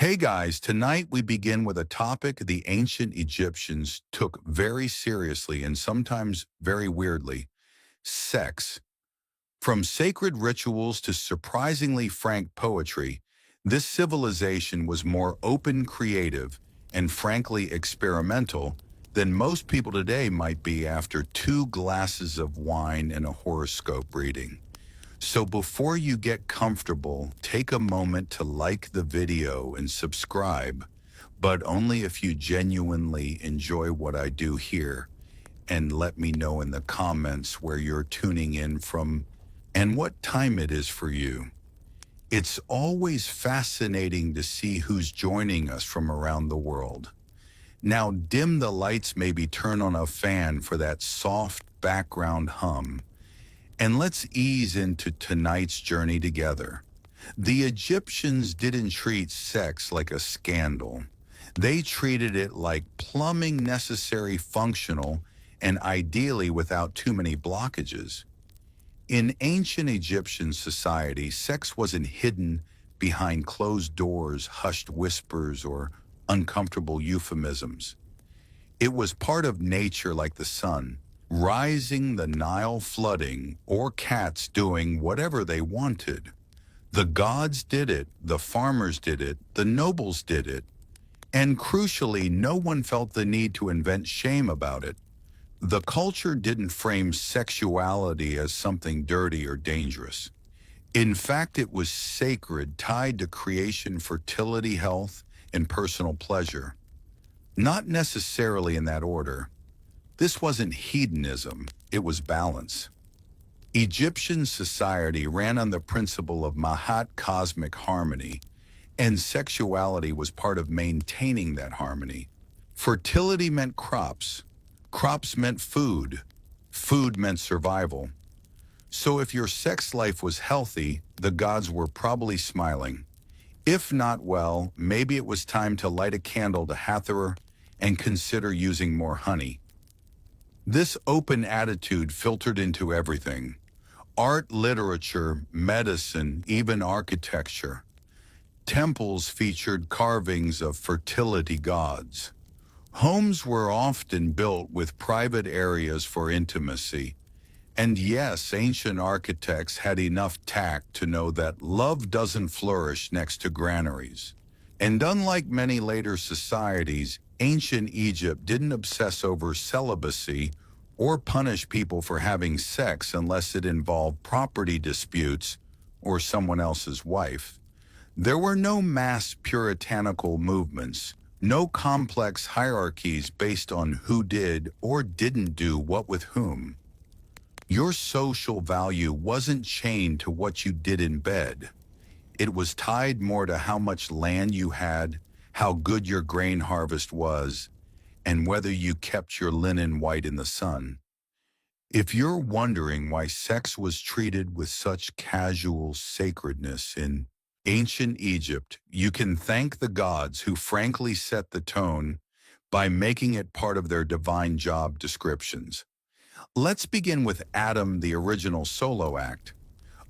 Hey guys, tonight we begin with a topic the ancient Egyptians took very seriously and sometimes very weirdly: sex. From sacred rituals to surprisingly frank poetry, this civilization was more open, creative, and frankly experimental than most people today might be after 2 glasses of wine and a horoscope reading. So before you get comfortable, take a moment to like the video and subscribe, but only if you genuinely enjoy what I do here, and let me know in the comments where you're tuning in from and what time it is for you. It's always fascinating to see who's joining us from around the world. Now dim the lights, maybe turn on a fan for that soft background hum, and let's ease into tonight's journey together. The Egyptians didn't treat sex like a scandal. They treated it like plumbing, necessary, functional, and ideally without too many blockages. In ancient Egyptian society, sex wasn't hidden behind closed doors, hushed whispers, or uncomfortable euphemisms. It was part of nature, like the sun rising, the Nile flooding, or cats doing whatever they wanted. The gods did it, the farmers did it, the nobles did it, and crucially, no one felt the need to invent shame about it. The culture didn't frame sexuality as something dirty or dangerous. In fact, it was sacred, tied to creation, fertility, health, and personal pleasure. Not necessarily in that order. This wasn't hedonism, it was balance. Egyptian society ran on the principle of Mahat, cosmic harmony, and sexuality was part of maintaining that harmony. Fertility meant crops. Crops meant food. Food meant survival. So if your sex life was healthy, the gods were probably smiling. If not, well, maybe it was time to light a candle to Hathor and consider using more honey. This open attitude filtered into everything: art, literature, medicine, even architecture. Temples featured carvings of fertility gods. Homes were often built with private areas for intimacy. And yes, ancient architects had enough tact to know that love doesn't flourish next to granaries. And unlike many later societies, ancient Egypt didn't obsess over celibacy or punish people for having sex unless it involved property disputes or someone else's wife. There were no mass puritanical movements, no complex hierarchies based on who did or didn't do what with whom. Your social value wasn't chained to what you did in bed. It was tied more to how much land you had, how good your grain harvest was, and whether you kept your linen white in the sun. If you're wondering why sex was treated with such casual sacredness in ancient Egypt, you can thank the gods who frankly set the tone by making it part of their divine job descriptions. Let's begin with Adam, the original solo act.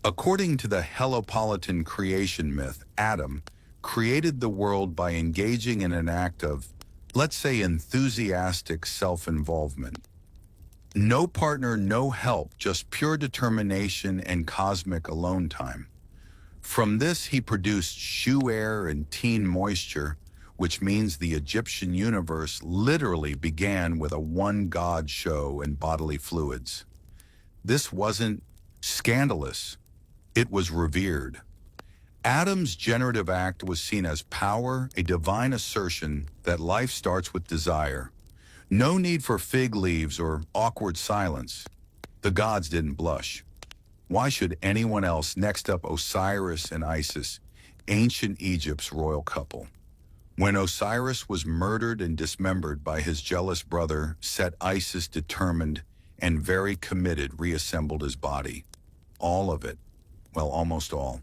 According to the Heliopolitan creation myth, Adam created the world by engaging in an act of, let's say, enthusiastic self-involvement. No partner, no help, just pure determination and cosmic alone time. From this, he produced shoe air and teen moisture, which means the Egyptian universe literally began with a one-god show and bodily fluids. This wasn't scandalous. It was revered. Adam's generative act was seen as power, a divine assertion that life starts with desire. No need for fig leaves or awkward silence. The gods didn't blush. Why should anyone else? Next up, Osiris and Isis, ancient Egypt's royal couple. When Osiris was murdered and dismembered by his jealous brother Set, Isis, determined and very committed, reassembled his body. All of it. Well, almost all.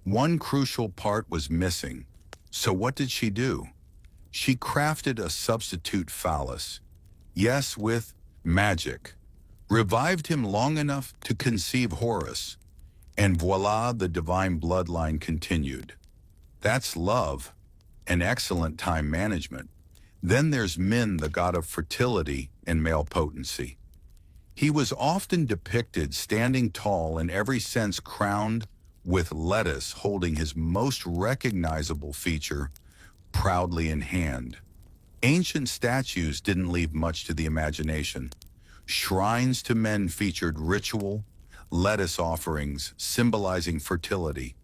One crucial part was missing. So what did she do? She crafted a substitute phallus. Yes, with magic. Revived him long enough to conceive Horus. And voila, the divine bloodline continued. That's love. and excellent time management. Then there's Min, the god of fertility and male potency. He was often depicted standing tall in every sense, crowned with lettuce, holding his most recognizable feature proudly in hand. Ancient statues didn't leave much to the imagination. Shrines to men featured ritual, lettuce offerings symbolizing fertility.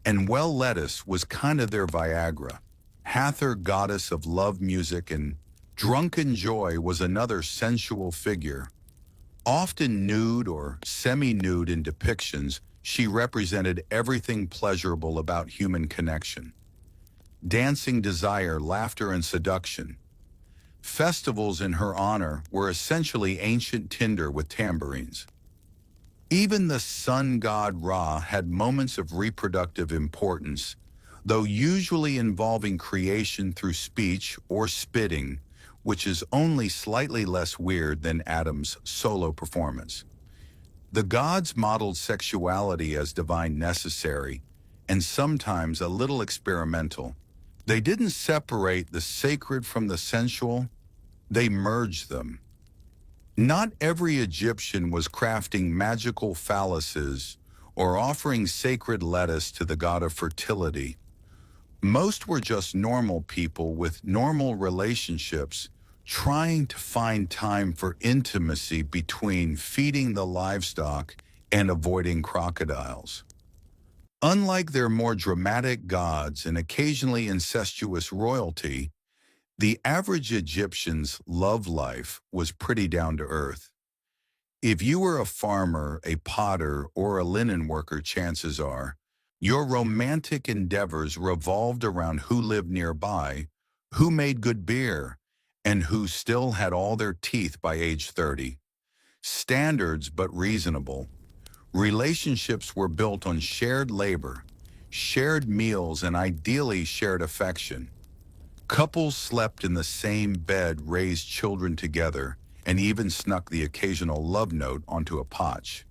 And well, lettuce was kind of their Viagra. Hathor, goddess of love, music, and drunken joy, was another sensual figure. Often nude or semi-nude in depictions, she represented everything pleasurable about human connection. Dancing desire, laughter, and seduction. Festivals in her honor were essentially ancient tinder with tambourines. Even the sun god Ra had moments of reproductive importance, though usually involving creation through speech or spitting, which is only slightly less weird than Adam's solo performance. The gods modeled sexuality as divine necessary, and sometimes a little experimental. They didn't separate the sacred from the sensual, they merged them. Not every Egyptian was crafting magical phalluses or offering sacred lettuce to the god of fertility. Most were just normal people with normal relationships, trying to find time for intimacy between feeding the livestock and avoiding crocodiles. Unlike their more dramatic gods and occasionally incestuous royalty, the average Egyptian's love life was pretty down to earth. If you were a farmer, a potter, or a linen worker, chances are your romantic endeavors revolved around who lived nearby, who made good beer, and who still had all their teeth by age 30. Standards but reasonable. Relationships were built on shared labor, shared meals, and ideally shared affection. Couples slept in the same bed, raised children together, and even snuck the occasional love note onto a potch.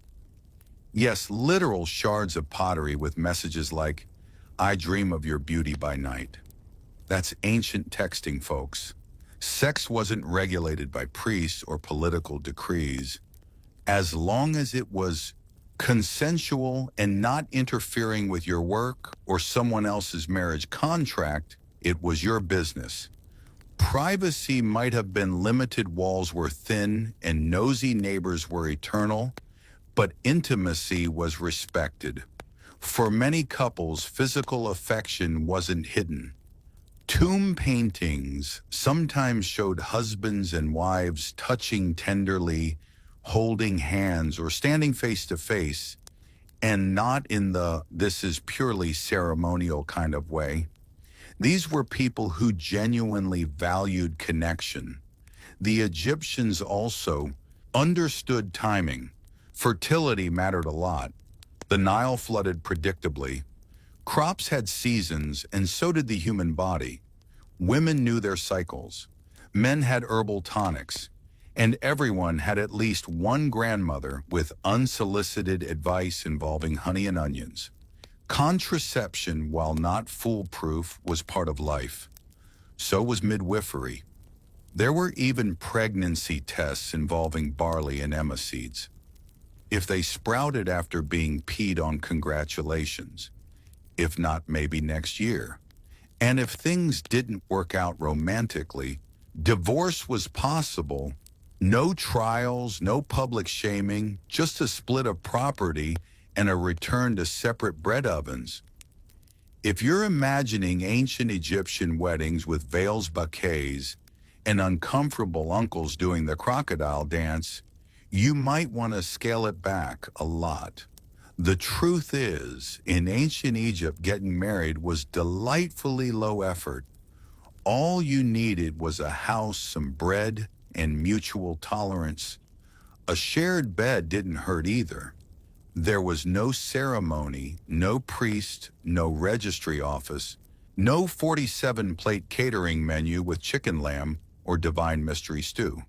Yes, literal shards of pottery with messages like, "I dream of your beauty by night." That's ancient texting, folks. Sex wasn't regulated by priests or political decrees. As long as it was consensual and not interfering with your work or someone else's marriage contract, it was your business. Privacy might have been limited, walls were thin, and nosy neighbors were eternal, but intimacy was respected. For many couples, physical affection wasn't hidden. Tomb paintings sometimes showed husbands and wives touching tenderly, holding hands, or standing face to face, and not in the "this is purely ceremonial" kind of way. These were people who genuinely valued connection. The Egyptians also understood timing. Fertility mattered a lot. The Nile flooded predictably. Crops had seasons, and so did the human body. Women knew their cycles. Men had herbal tonics. And everyone had at least one grandmother with unsolicited advice involving honey and onions. Contraception, while not foolproof, was part of life. So was midwifery. There were even pregnancy tests involving barley and emma seeds. If they sprouted after being peed on, congratulations. If not, maybe next year. And if things didn't work out romantically, divorce was possible. No trials, no public shaming, just a split of property and a return to separate bread ovens. If you're imagining ancient Egyptian weddings with veils, bouquets, and uncomfortable uncles doing the crocodile dance, you might want to scale it back a lot. The truth is, in ancient Egypt, getting married was delightfully low effort. All you needed was a house, some bread, and mutual tolerance. A shared bed didn't hurt either. There was no ceremony, no priest, no registry office, no 47-plate catering menu with chicken lamb or divine mystery stew.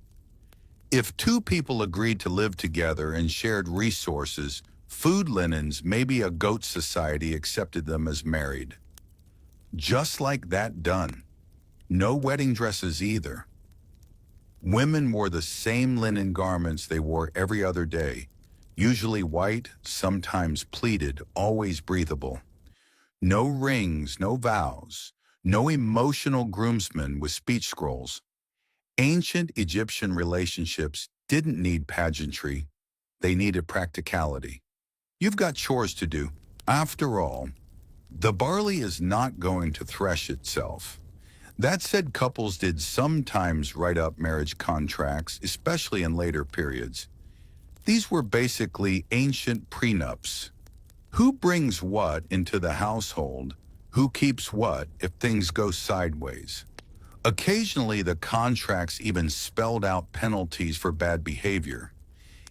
If two people agreed to live together and shared resources, food, linens, maybe a goat society accepted them as married. Just like that, done. No wedding dresses either. Women wore the same linen garments they wore every other day, usually white, sometimes pleated, always breathable. No rings, no vows, no emotional groomsmen with speech scrolls. Ancient Egyptian relationships didn't need pageantry, they needed practicality. You've got chores to do. After all, the barley is not going to thresh itself. That said, couples did sometimes write up marriage contracts, especially in later periods. These were basically ancient prenups. Who brings what into the household? Who keeps what if things go sideways? Occasionally, the contracts even spelled out penalties for bad behavior.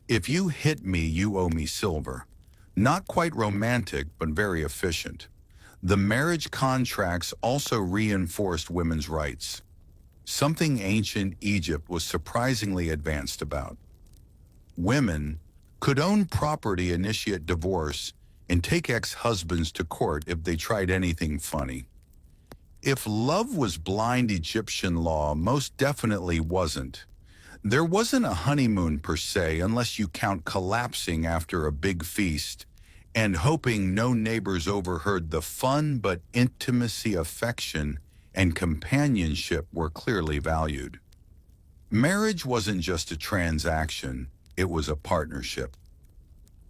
If you hit me, you owe me silver. Not quite romantic, but very efficient. The marriage contracts also reinforced women's rights, something ancient Egypt was surprisingly advanced about. Women could own property, initiate divorce, and take ex-husbands to court if they tried anything funny. If love was blind, Egyptian law most definitely wasn't. There wasn't a honeymoon per se, unless you count collapsing after a big feast and hoping no neighbors overheard the fun, but intimacy, affection, and companionship were clearly valued. Marriage wasn't just a transaction, it was a partnership.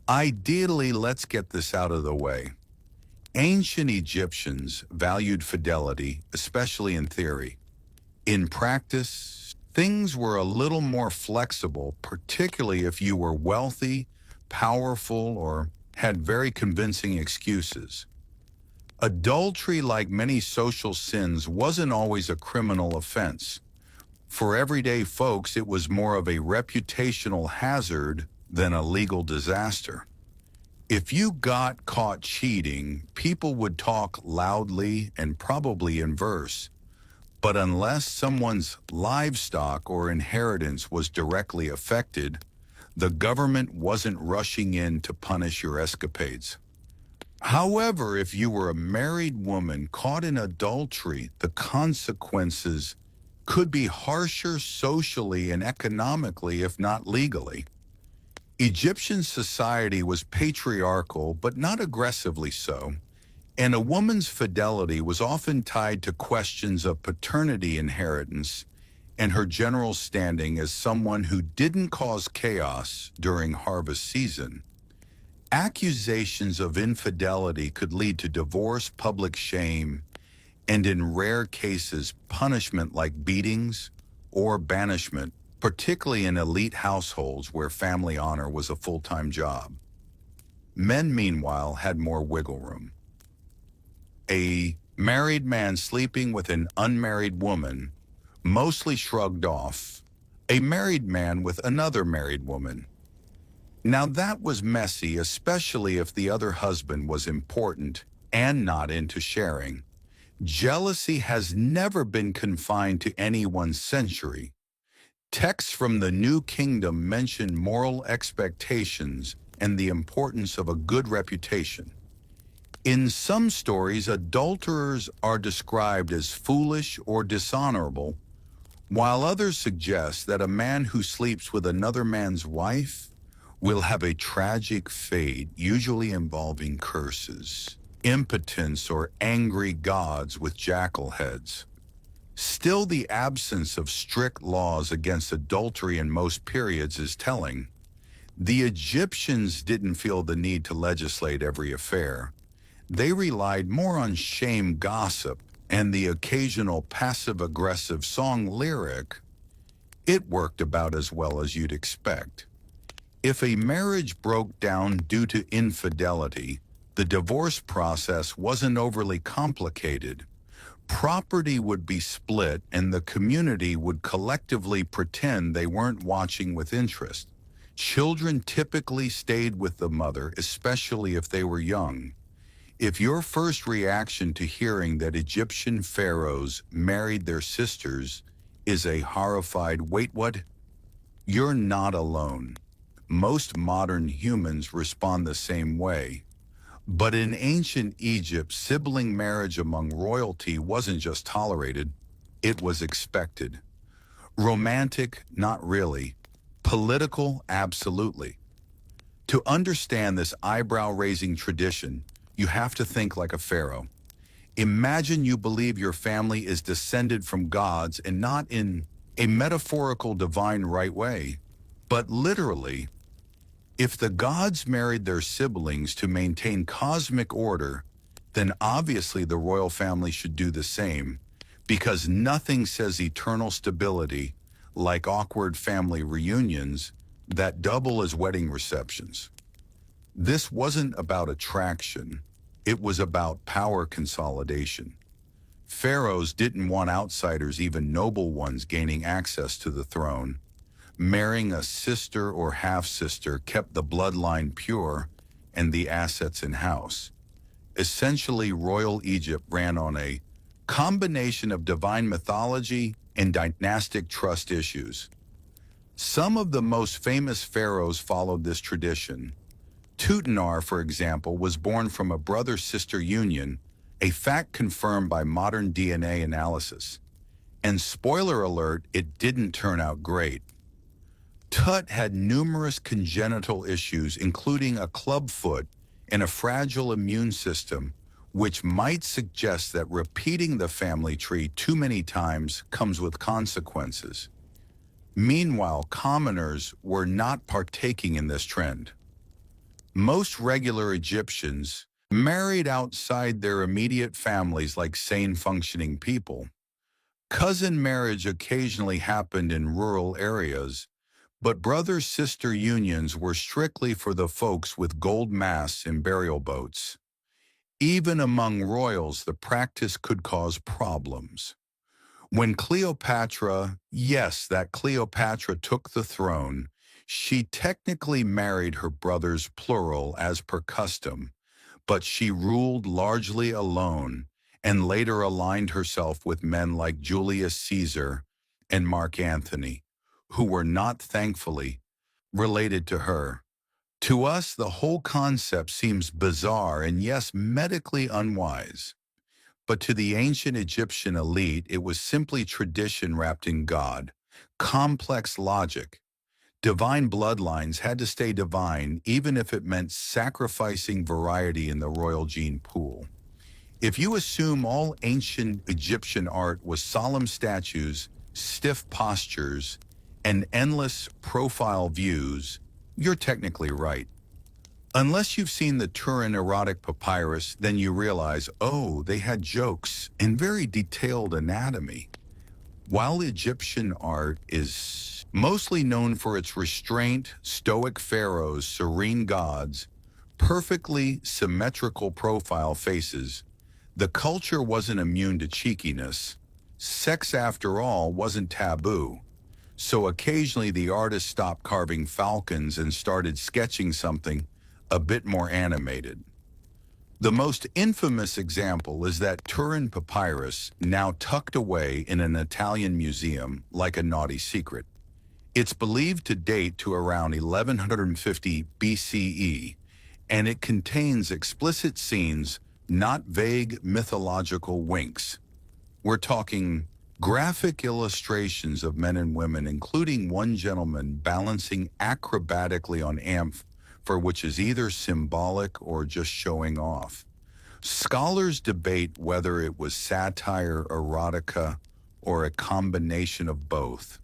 Ideally, let's get this out of the way. Ancient Egyptians valued fidelity, especially in theory. In practice, things were a little more flexible, particularly if you were wealthy, powerful, or had very convincing excuses. Adultery, like many social sins, wasn't always a criminal offense. For everyday folks, it was more of a reputational hazard than a legal disaster. If you got caught cheating, people would talk loudly and probably in verse. But unless someone's livestock or inheritance was directly affected, the government wasn't rushing in to punish your escapades. However, if you were a married woman caught in adultery, the consequences could be harsher socially and economically, if not legally. Egyptian society was patriarchal, but not aggressively so, and a woman's fidelity was often tied to questions of paternity inheritance and her general standing as someone who didn't cause chaos during harvest season. Accusations of infidelity could lead to divorce, public shame, and in rare cases, punishment like beatings or banishment, particularly in elite households where family honor was a full-time job. Men, meanwhile, had more wiggle room. A married man sleeping with an unmarried woman mostly shrugged off. A married man with another married woman. Now that was messy, especially if the other husband was important and not into sharing. Jealousy has never been confined to any one century. Texts from the New Kingdom mention moral expectations and the importance of a good reputation. In some stories, adulterers are described as foolish or dishonorable, while others suggest that a man who sleeps with another man's wife will have a tragic fate, usually involving curses, impotence, or angry gods with jackal heads. Still, the absence of strict laws against adultery in most periods is telling. The Egyptians didn't feel the need to legislate every affair. They relied more on shame, gossip, and the occasional passive-aggressive song lyric. It worked about as well as you'd expect. If a marriage broke down due to infidelity, the divorce process wasn't overly complicated. Property would be split and the community would collectively pretend they weren't watching with interest. Children typically stayed with the mother, especially if they were young. If your first reaction to hearing that Egyptian pharaohs married their sisters is a horrified, "Wait, what?" You're not alone. Most modern humans respond the same way. But in ancient Egypt, sibling marriage among royalty wasn't just tolerated, it was expected. Romantic, not really. Political, absolutely. To understand this eyebrow-raising tradition, you have to think like a pharaoh. Imagine you believe your family is descended from gods and not in a metaphorical divine right way, but literally. If the gods married their siblings to maintain cosmic order, then obviously the royal family should do the same, because nothing says eternal stability like awkward family reunions that double as wedding receptions. This wasn't about attraction, it was about power consolidation. Pharaohs didn't want outsiders, even noble ones, gaining access to the throne. Marrying a sister or half-sister kept the bloodline pure and the assets in-house. Essentially, royal Egypt ran on a combination of divine mythology and dynastic trust issues. Some of the most famous pharaohs followed this tradition. Tutankhamun, for example, was born from a brother-sister union, a fact confirmed by modern DNA analysis. And spoiler alert, it didn't turn out great. Tut had numerous congenital issues, including a club foot and a fragile immune system, which might suggest that repeating the family tree too many times comes with consequences. Meanwhile, commoners were not partaking in this trend. Most regular Egyptians married outside their immediate families like sane functioning people. Cousin marriage occasionally happened in rural areas, but brother-sister unions were strictly for the folks with gold masts and burial boats. Even among royals, the practice could cause problems. When Cleopatra, yes, that Cleopatra took the throne, she technically married her brothers plural as per custom, but she ruled largely alone and later aligned herself with men like Julius Caesar and Mark Antony, who were not, thankfully, related to her. To us, the whole concept seems bizarre and, yes, medically unwise. But to the ancient Egyptian elite, it was simply tradition wrapped in God, complex logic. Divine bloodlines had to stay divine, even if it meant sacrificing variety in the royal gene pool. If you assume all ancient Egyptian art was solemn statues, stiff postures, and endless profile views, you're technically right. Unless you've seen the Turin erotic papyrus, then you realize, oh, they had jokes and very detailed anatomy. While Egyptian art is mostly known for its restraint, stoic pharaohs, serene gods, perfectly symmetrical profile faces, the culture wasn't immune to cheekiness. Sex, after all, wasn't taboo. So occasionally the artist stopped carving falcons and started sketching something a bit more animated. The most infamous example is that Turin papyrus, now tucked away in an Italian museum like a naughty secret. It's believed to date to around 1150 BCE, and it contains explicit scenes, not vague mythological winks. We're talking graphic illustrations of men and women, including one gentleman balancing acrobatically on for which is either symbolic or just showing off. Scholars debate whether it was satire, erotica, or a combination of both.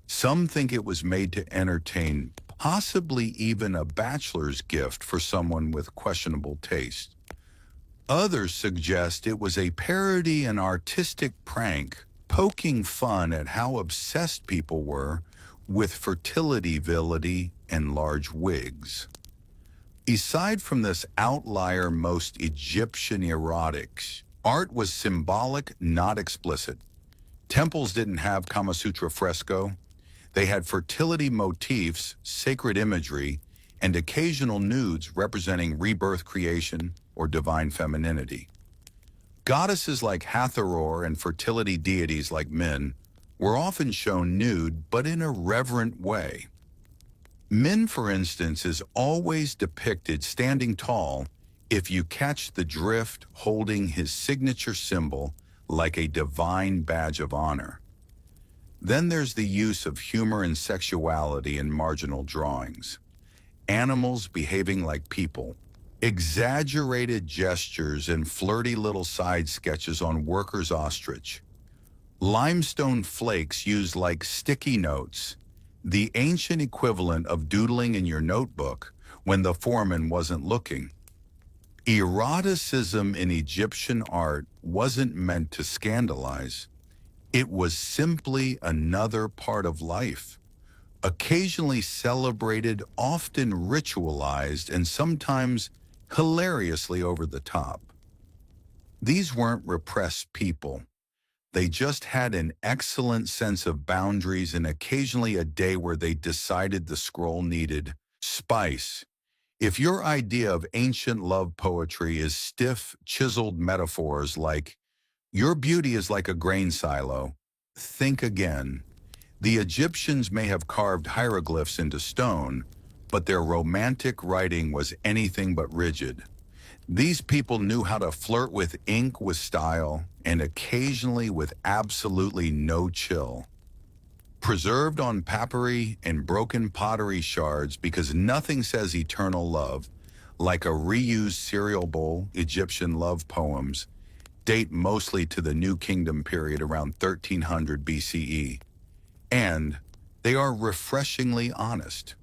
Some think it was made to entertain, possibly even a bachelor's gift for someone with questionable taste. Others suggest it was a parody and artistic prank, poking fun at how obsessed people were with fertility, virility, and large wigs. Aside from this outlier, most Egyptian erotics, art was symbolic, not explicit. Temples didn't have Kama Sutra fresco. They had fertility motifs, sacred imagery, and occasional nudes representing rebirth, creation, or divine femininity. Goddesses like Hathor and fertility deities like Min were often shown nude, but in a reverent way. Min, for instance, is always depicted standing tall, if you catch the drift, holding his signature symbol like a divine badge of honor. Then there's the use of humor and sexuality in marginal drawings. Animals behaving like people. Exaggerated gestures and flirty little side sketches on workers' ostrich. Limestone flakes used like sticky notes, the ancient equivalent of doodling in your notebook when the foreman wasn't looking. Eroticism in Egyptian art wasn't meant to scandalize. It was simply another part of life, occasionally celebrated, often ritualized, and sometimes hilariously over the top. These weren't repressed people. They just had an excellent sense of boundaries and occasionally a day where they decided the scroll needed spice. If your idea of ancient love poetry is stiff, chiseled metaphors like, "Your beauty is like a grain silo," think again. The Egyptians may have carved hieroglyphs into stone, but their romantic writing was anything but rigid. These people knew how to flirt with ink with style and occasionally with absolutely no chill. Preserved on papyri and broken pottery shards because nothing says eternal love, like a reused cereal bowl, Egyptian love poems date mostly to the New Kingdom period around 1300 BCE. And they are refreshingly honest,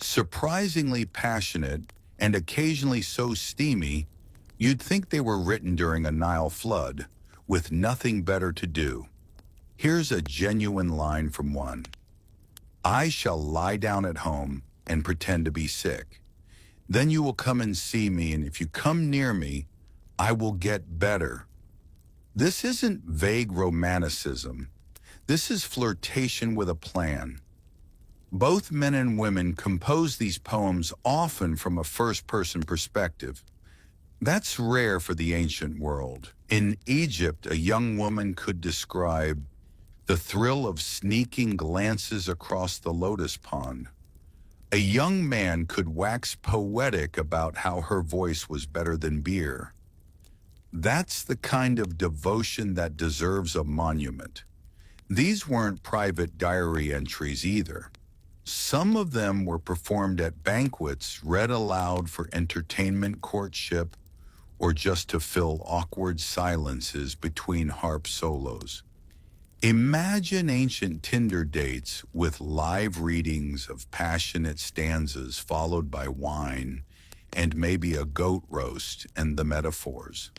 surprisingly passionate, and occasionally so steamy, you'd think they were written during a Nile flood, with nothing better to do. Here's a genuine line from one. "I shall lie down at home and pretend to be sick. Then you will come and see me, and if you come near me, I will get better." This isn't vague romanticism. This is flirtation with a plan. Both men and women compose these poems often from a first-person perspective. That's rare for the ancient world. In Egypt, a young woman could describe the thrill of sneaking glances across the lotus pond. A young man could wax poetic about how her voice was better than beer. That's the kind of devotion that deserves a monument. These weren't private diary entries either. Some of them were performed at banquets, read aloud for entertainment, courtship, or just to fill awkward silences between harp solos. Imagine ancient Tinder dates with live readings of passionate stanzas followed by wine and maybe a goat roast and the metaphors.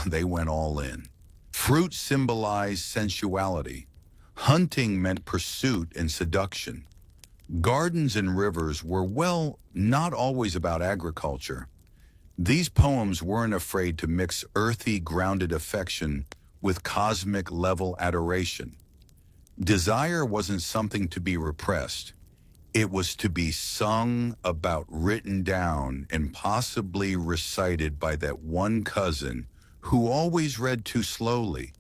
They went all in. Fruit symbolized sensuality. Hunting meant pursuit and seduction. Gardens and rivers were, well, not always about agriculture. These poems weren't afraid to mix earthy, grounded affection with cosmic-level adoration. Desire wasn't something to be repressed. It was to be sung about, written down, and possibly recited by that one cousin who always read too slowly.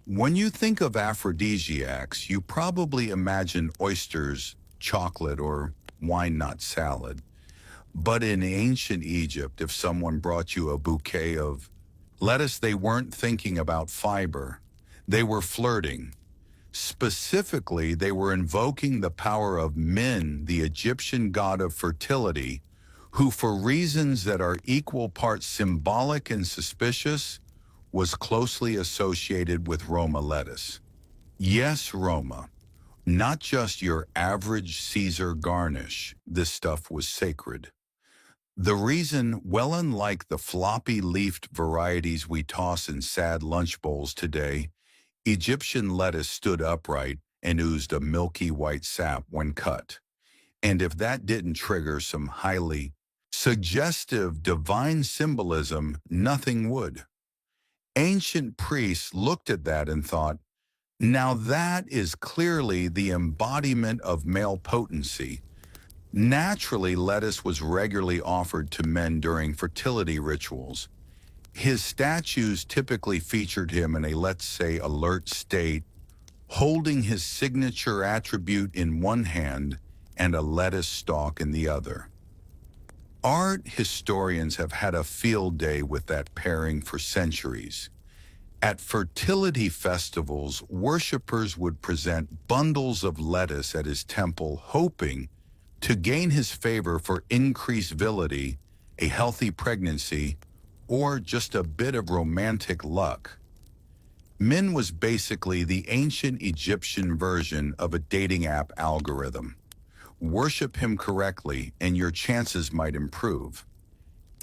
When you think of aphrodisiacs, you probably imagine oysters, chocolate, or wine nut salad. But in ancient Egypt, if someone brought you a bouquet of lettuce, they weren't thinking about fiber. They were flirting. Specifically, they were invoking the power of Min, the Egyptian god of fertility, who, for reasons that are equal parts symbolic and suspicious, was closely associated with Roma lettuce. Yes, Roma. Not just your average Caesar garnish. This stuff was sacred. The reason, well, unlike the floppy-leafed varieties we toss in sad lunch bowls today, Egyptian lettuce stood upright and oozed a milky white sap when cut. And if that didn't trigger some highly suggestive divine symbolism, nothing would. Ancient priests looked at that and thought, now that is clearly the embodiment of male potency. Naturally, lettuce was regularly offered to men during fertility rituals. His statues typically featured him in a, let's say, alert state, holding his signature attribute in one hand and a lettuce stalk in the other. Art historians have had a field day with that pairing for centuries. At fertility festivals, worshippers would present bundles of lettuce at his temple, hoping to gain his favor for increased virility, a healthy pregnancy, or just a bit of romantic luck. Min was basically the ancient Egyptian version of a dating app algorithm. Worship him correctly and your chances might improve.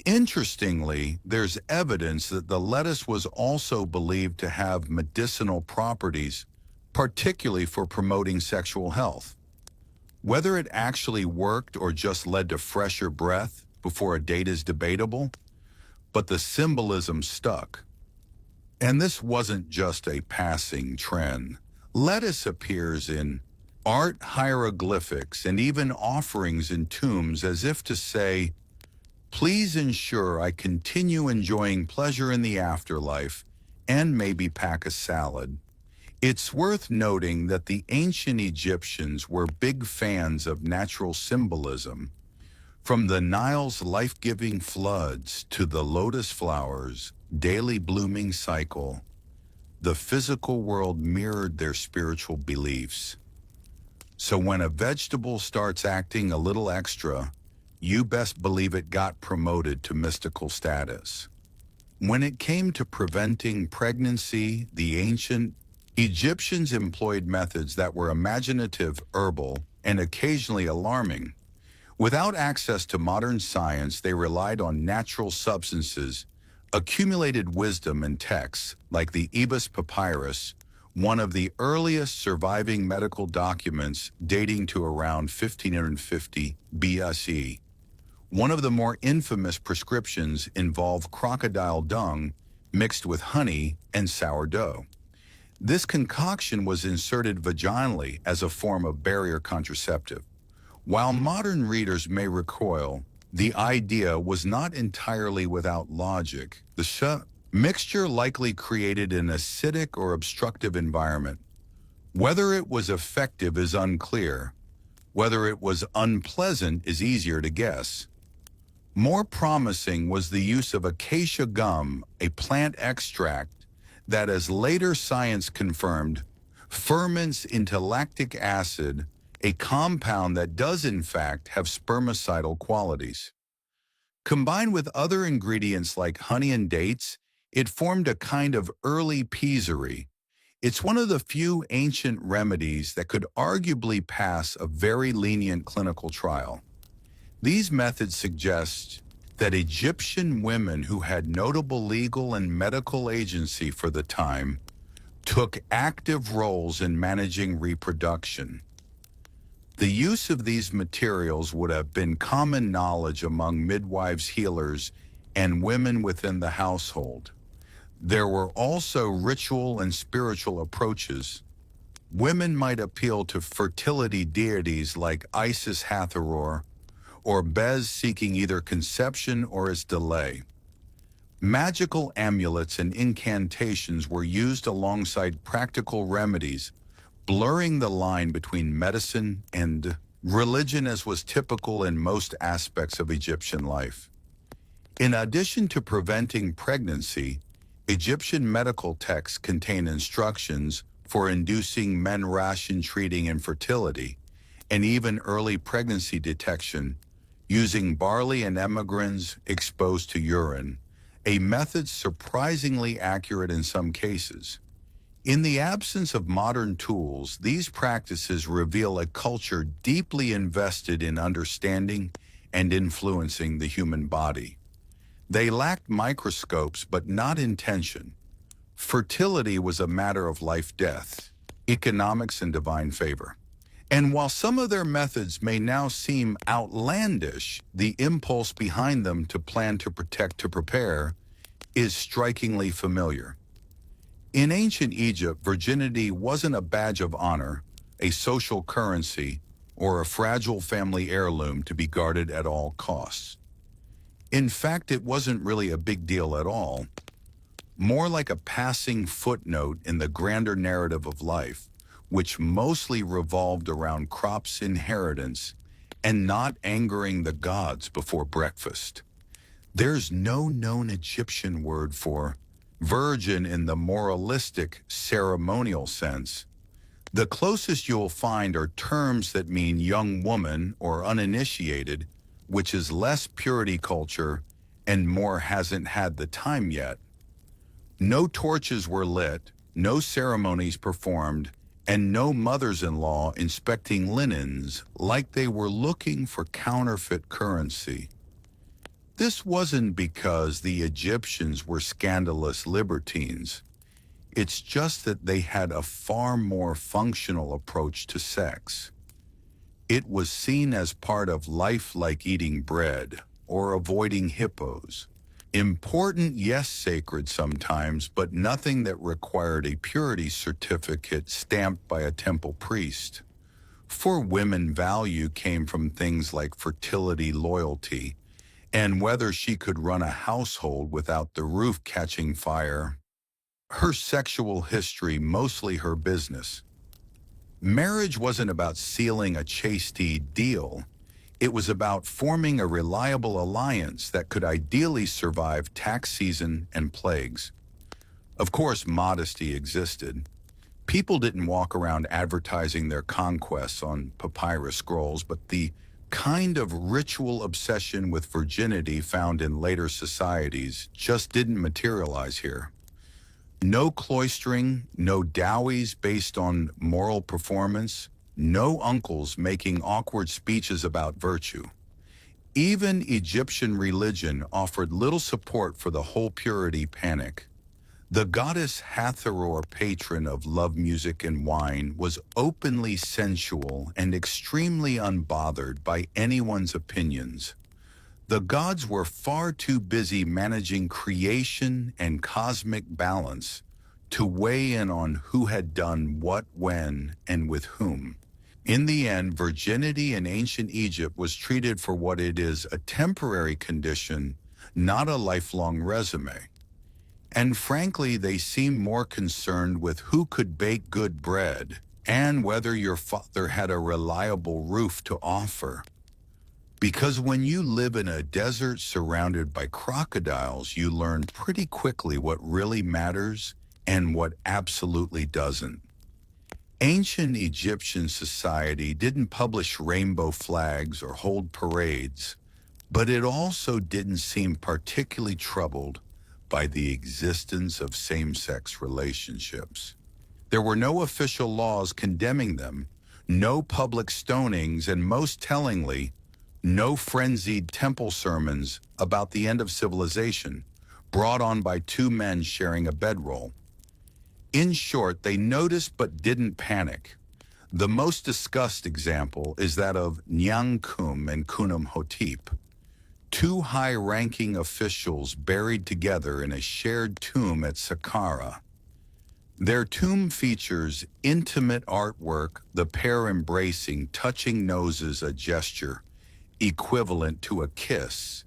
Interestingly, there's evidence that the lettuce was also believed to have medicinal properties, particularly for promoting sexual health. Whether it actually worked or just led to fresher breath before a date is debatable, but the symbolism stuck. And this wasn't just a passing trend. Lettuce appears in art hieroglyphics and even offerings in tombs as if to say, please ensure I continue enjoying pleasure in the afterlife and maybe pack a salad. It's worth noting that the ancient Egyptians were big fans of natural symbolism. From the Nile's life-giving floods to the lotus flowers' daily blooming cycle, the physical world mirrored their spiritual beliefs. So when a vegetable starts acting a little extra, you best believe it got promoted to mystical status. When it came to preventing pregnancy, the ancient Egyptians employed methods that were imaginative, herbal, and occasionally alarming. Without access to modern science, they relied on natural substances, accumulated wisdom and texts like the Ebus Papyrus, one of the earliest surviving medical documents dating to around 1550 BCE. One of the more infamous prescriptions involved crocodile dung mixed with honey and sourdough. This concoction was inserted vaginally as a form of barrier contraceptive. While modern readers may recoil, the idea was not entirely without logic. The mixture likely created an acidic or obstructive environment. Whether it was effective is unclear. Whether it was unpleasant is easier to guess. More promising was the use of acacia gum, a plant extract that, as later science confirmed, ferments into lactic acid, a compound that does in fact have spermicidal qualities. Combined with other ingredients like honey and dates, it formed a kind of early peasery. It's one of the few ancient remedies that could arguably pass a very lenient clinical trial. These methods suggest that Egyptian women who had notable legal and medical agency for the time took active roles in managing reproduction. The use of these materials would have been common knowledge among midwives, healers, and women within the household. There were also ritual and spiritual approaches. Women might appeal to fertility deities like Isis Hathor or Bez, seeking either conception or its delay. Magical amulets and incantations were used alongside practical remedies, blurring the line between medicine and religion as was typical in most aspects of Egyptian life. In addition to preventing pregnancy, Egyptian medical texts contain instructions for inducing menstruation, treating infertility, and even early pregnancy detection using barley and emigrants exposed to urine, a method surprisingly accurate in some cases. In the absence of modern tools, these practices reveal a culture deeply invested in understanding and influencing the human body. They lacked microscopes, but not intention. Fertility was a matter of life-death, economics, and divine favor. And while some of their methods may now seem outlandish, the impulse behind them to plan, to protect, to prepare is strikingly familiar. In ancient Egypt, virginity wasn't a badge of honor, a social currency, or a fragile family heirloom to be guarded at all costs. In fact, it wasn't really a big deal at all, more like a passing footnote in the grander narrative of life, which mostly revolved around crops, inheritance, and not angering the gods before breakfast. There's no known Egyptian word for virgin in the moralistic, ceremonial sense. The closest you'll find are terms that mean young woman or uninitiated, which is less purity culture and more hasn't had the time yet. No torches were lit, no ceremonies performed, and no mothers-in-law inspecting linens like they were looking for counterfeit currency. This wasn't because the Egyptians were scandalous libertines. It's just that they had a far more functional approach to sex. It was seen as part of life, like eating bread or avoiding hippos. Important, yes, sacred sometimes, but nothing that required a purity certificate stamped by a temple priest. For women, value came from things like fertility, loyalty, and whether she could run a household without the roof catching fire. Her sexual history, mostly her business. Marriage wasn't about sealing a chastity deal. It was about forming a reliable alliance that could ideally survive tax season and plagues. Of course, modesty existed. People didn't walk around advertising their conquests on papyrus scrolls, but the kind of ritual obsession with virginity found in later societies just didn't materialize here. No cloistering, no dowies based on moral performance, no uncles making awkward speeches about virtue. Even Egyptian religion offered little support for the whole purity panic. The goddess Hathor, patron of love, music, and wine, was openly sensual and extremely unbothered by anyone's opinions. The gods were far too busy managing creation and cosmic balance to weigh in on who had done what, when, and with whom. In the end, virginity in ancient Egypt was treated for what it is, a temporary condition, not a lifelong resume. And frankly, they seemed more concerned with who could bake good bread and whether your father had a reliable roof to offer. Because when you live in a desert surrounded by crocodiles, you learn pretty quickly what really matters and what absolutely doesn't. Ancient Egyptian society didn't publish rainbow flags or hold parades, but it also didn't seem particularly troubled by the existence of same-sex relationships. There were no official laws condemning them, no public stonings, and most tellingly, no frenzied temple sermons about the end of civilization, brought on by two men sharing a bedroll. In short, they noticed but didn't panic. The most discussed example is that of Nyankum and Khnumhotep, two high-ranking officials buried together in a shared tomb at Saqqara. Their tomb features intimate artwork, the pair embracing, touching noses, a gesture equivalent to a kiss,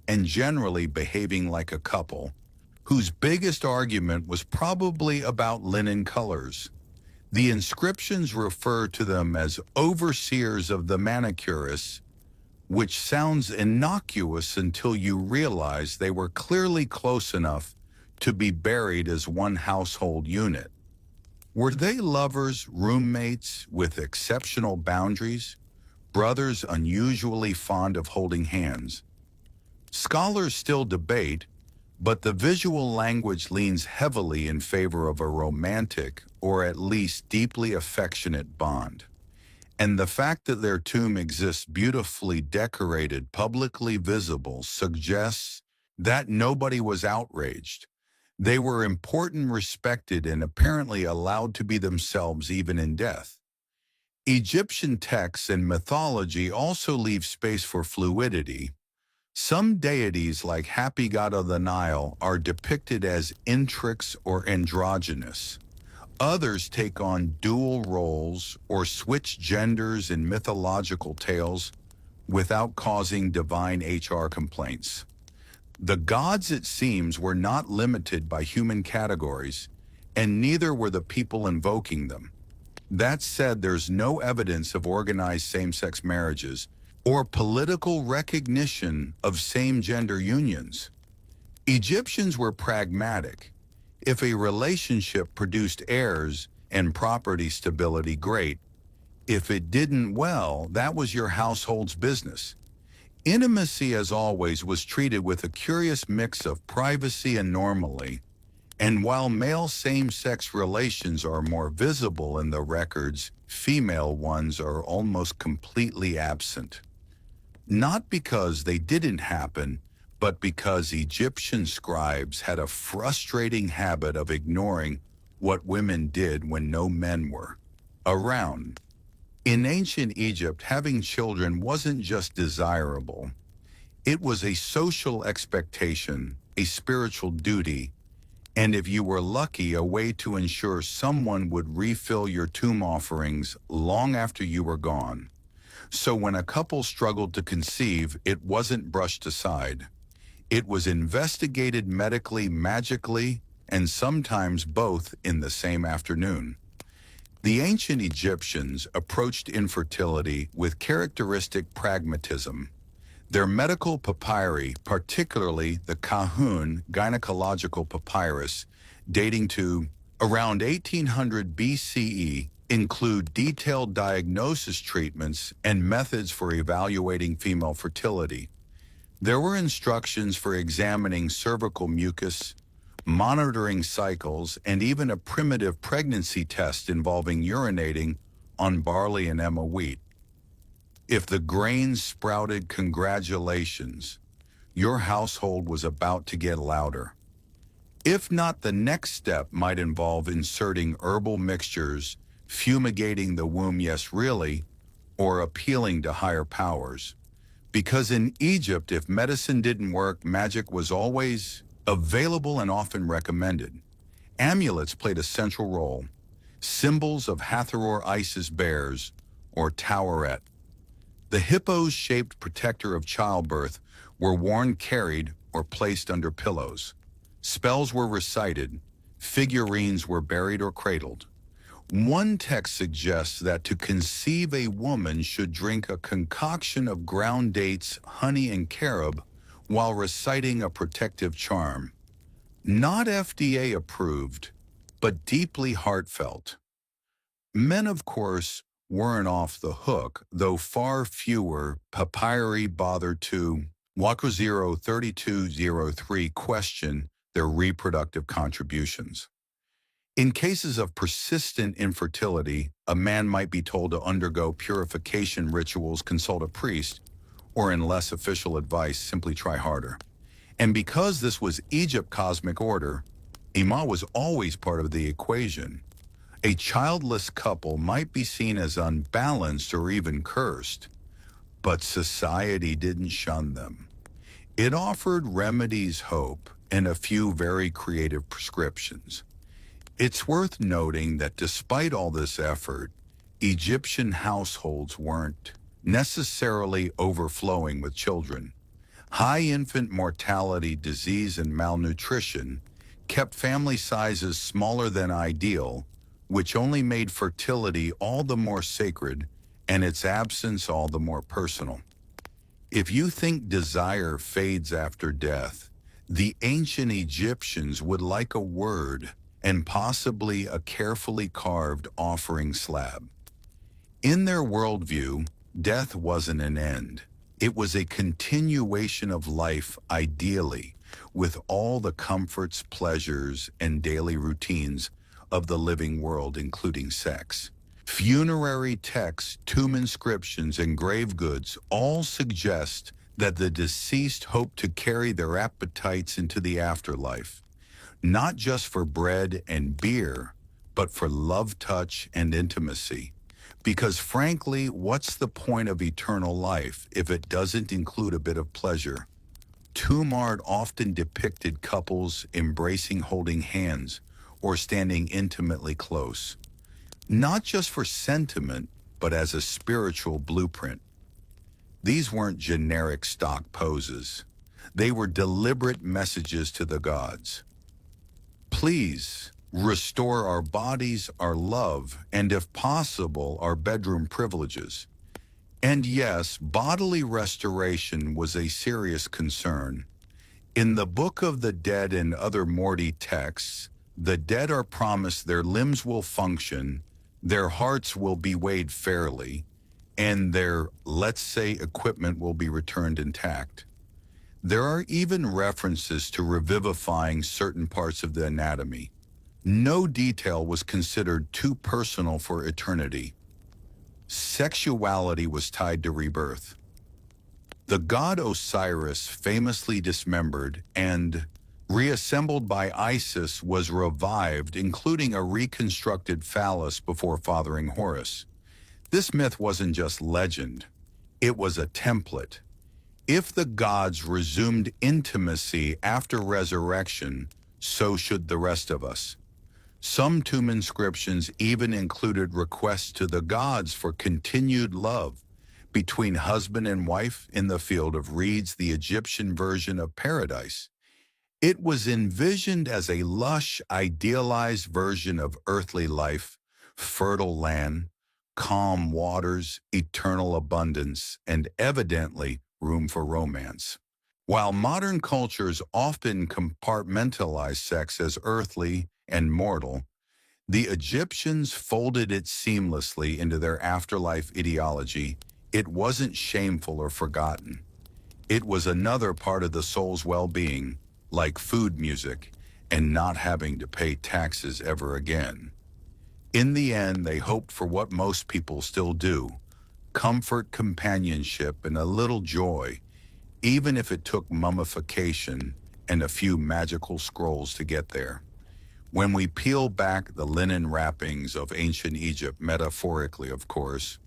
and generally behaving like a couple, whose biggest argument was probably about linen colors. The inscriptions refer to them as overseers of the manicurists, which sounds innocuous until you realize they were clearly close enough to be buried as one household unit. Were they lovers, roommates with exceptional boundaries, brothers unusually fond of holding hands? Scholars still debate, but the visual language leans heavily in favor of a romantic, or at least deeply affectionate bond. And the fact that their tomb exists beautifully decorated, publicly visible, suggests that nobody was outraged. They were important, respected, and apparently allowed to be themselves even in death. Egyptian texts and mythology also leave space for fluidity. Some deities, like Happy God of the Nile, are depicted as intrix or androgynous. Others take on dual roles or switch genders in mythological tales without causing divine HR complaints. The gods, it seems, were not limited by human categories, and neither were the people invoking them. That said, there's no evidence of organized same-sex marriages, or political recognition of same-gender unions. Egyptians were pragmatic. If a relationship produced heirs and property stability, great. If it didn't, well, that was your household's business. Intimacy, as always, was treated with a curious mix of privacy and normalcy. And while male same-sex relations are more visible in the records, female ones are almost completely absent. Not because they didn't happen, but because Egyptian scribes had a frustrating habit of ignoring what women did when no men were around. In ancient Egypt, having children wasn't just desirable. It was a social expectation, a spiritual duty, and if you were lucky, a way to ensure someone would refill your tomb offerings long after you were gone. So when a couple struggled to conceive, it wasn't brushed aside. It was investigated medically, magically, and sometimes both in the same afternoon. The ancient Egyptians approached infertility with characteristic pragmatism. Their medical papyri, particularly the Kahun gynecological papyrus, dating to around 1800 BCE, include detailed diagnosis treatments and methods for evaluating female fertility. There were instructions for examining cervical mucus, monitoring cycles, and even a primitive pregnancy test involving urinating on barley and emma wheat. If the grains sprouted, congratulations, your household was about to get louder. If not, the next step might involve inserting herbal mixtures, fumigating the womb, yes really, or appealing to higher powers. Because in Egypt, if medicine didn't work, magic was always available and often recommended. Amulets played a central role. Symbols of Hathor Isis bears, or Taweret. The hippos-shaped protector of childbirth were worn, carried, or placed under pillows. Spells were recited. Figurines were buried or cradled. One text suggests that to conceive, a woman should drink a concoction of ground dates, honey, and carob while reciting a protective charm. Not FDA approved, but deeply heartfelt. Men, of course, weren't off the hook, though far fewer papyri bothered to Waka 03203 question their reproductive contributions. In cases of persistent infertility, a man might be told to undergo purification rituals, consult a priest, or in less official advice, simply try harder. And because this was Egypt's cosmic order, Ima was always part of the equation. A childless couple might be seen as unbalanced or even cursed, but society didn't shun them. It offered remedies, hope, and a few very creative prescriptions. It's worth noting that despite all this effort, Egyptian households weren't necessarily overflowing with children. High infant mortality, disease, and malnutrition kept family sizes smaller than ideal, which only made fertility all the more sacred and its absence all the more personal. If you think desire fades after death, the ancient Egyptians would like a word and possibly a carefully carved offering slab. In their worldview, death wasn't an end. It was a continuation of life, ideally, with all the comforts, pleasures, and daily routines of the living world, including sex. Funerary texts, tomb inscriptions, and grave goods all suggest that the deceased hoped to carry their appetites into the afterlife, not just for bread and beer, but for love, touch, and intimacy. Because frankly, what's the point of eternal life if it doesn't include a bit of pleasure? Tomb art often depicted couples embracing, holding hands, or standing intimately close, not just for sentiment, but as a spiritual blueprint. These weren't generic stock poses. They were deliberate messages to the gods. Please restore our bodies, our love, and if possible, our bedroom privileges. And yes, bodily restoration was a serious concern. In the Book of the Dead and other Morty texts, the dead are promised their limbs will function, their hearts will be weighed fairly, and their, let's say, equipment will be returned intact. There are even references to revivifying certain parts of the anatomy. No detail was considered too personal for eternity. Sexuality was tied to rebirth. The god Osiris, famously dismembered and reassembled by Isis, was revived, including a reconstructed phallus before fathering Horus. This myth wasn't just legend, it was a template. If the gods resumed intimacy after resurrection, so should the rest of us. Some tomb inscriptions even included requests to the gods for continued love between husband and wife in the field of reeds, the Egyptian version of paradise. It was envisioned as a lush, idealized version of earthly life, fertile land, calm waters, eternal abundance, and evidently room for romance. While modern cultures often compartmentalize sex as earthly and mortal, the Egyptians folded it seamlessly into their afterlife ideology. It wasn't shameful or forgotten. It was another part of the soul's well-being, like food, music, and not having to pay taxes ever again. In the end, they hoped for what most people still do: comfort, companionship, and a little joy, even if it took mummification and a few magical scrolls to get there. When we peel back the linen wrappings of ancient Egypt, metaphorically of course,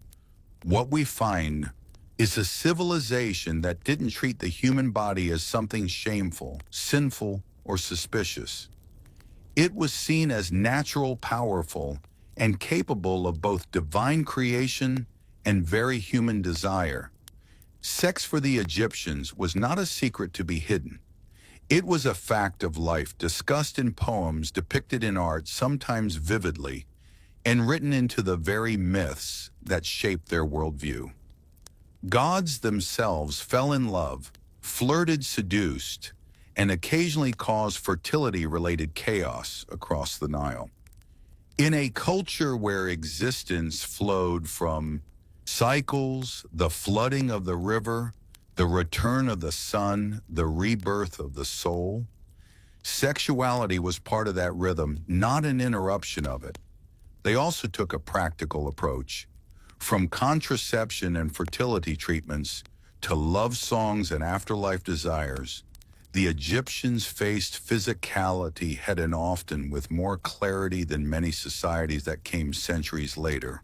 what we find is a civilization that didn't treat the human body as something shameful, sinful, or suspicious. It was seen as natural, powerful, and capable of both divine creation and very human desire. Sex for the Egyptians was not a secret to be hidden. It was a fact of life, discussed in poems, depicted in art, sometimes vividly, and written into the very myths that shaped their worldview. Gods themselves fell in love, flirted, seduced, and occasionally caused fertility-related chaos across the Nile. In a culture where existence flowed from cycles, the flooding of the river, the return of the sun, the rebirth of the soul, sexuality was part of that rhythm, not an interruption of it. They also took a practical approach. From contraception and fertility treatments to love songs and afterlife desires, the Egyptians faced physicality head and often with more clarity than many societies that came centuries later.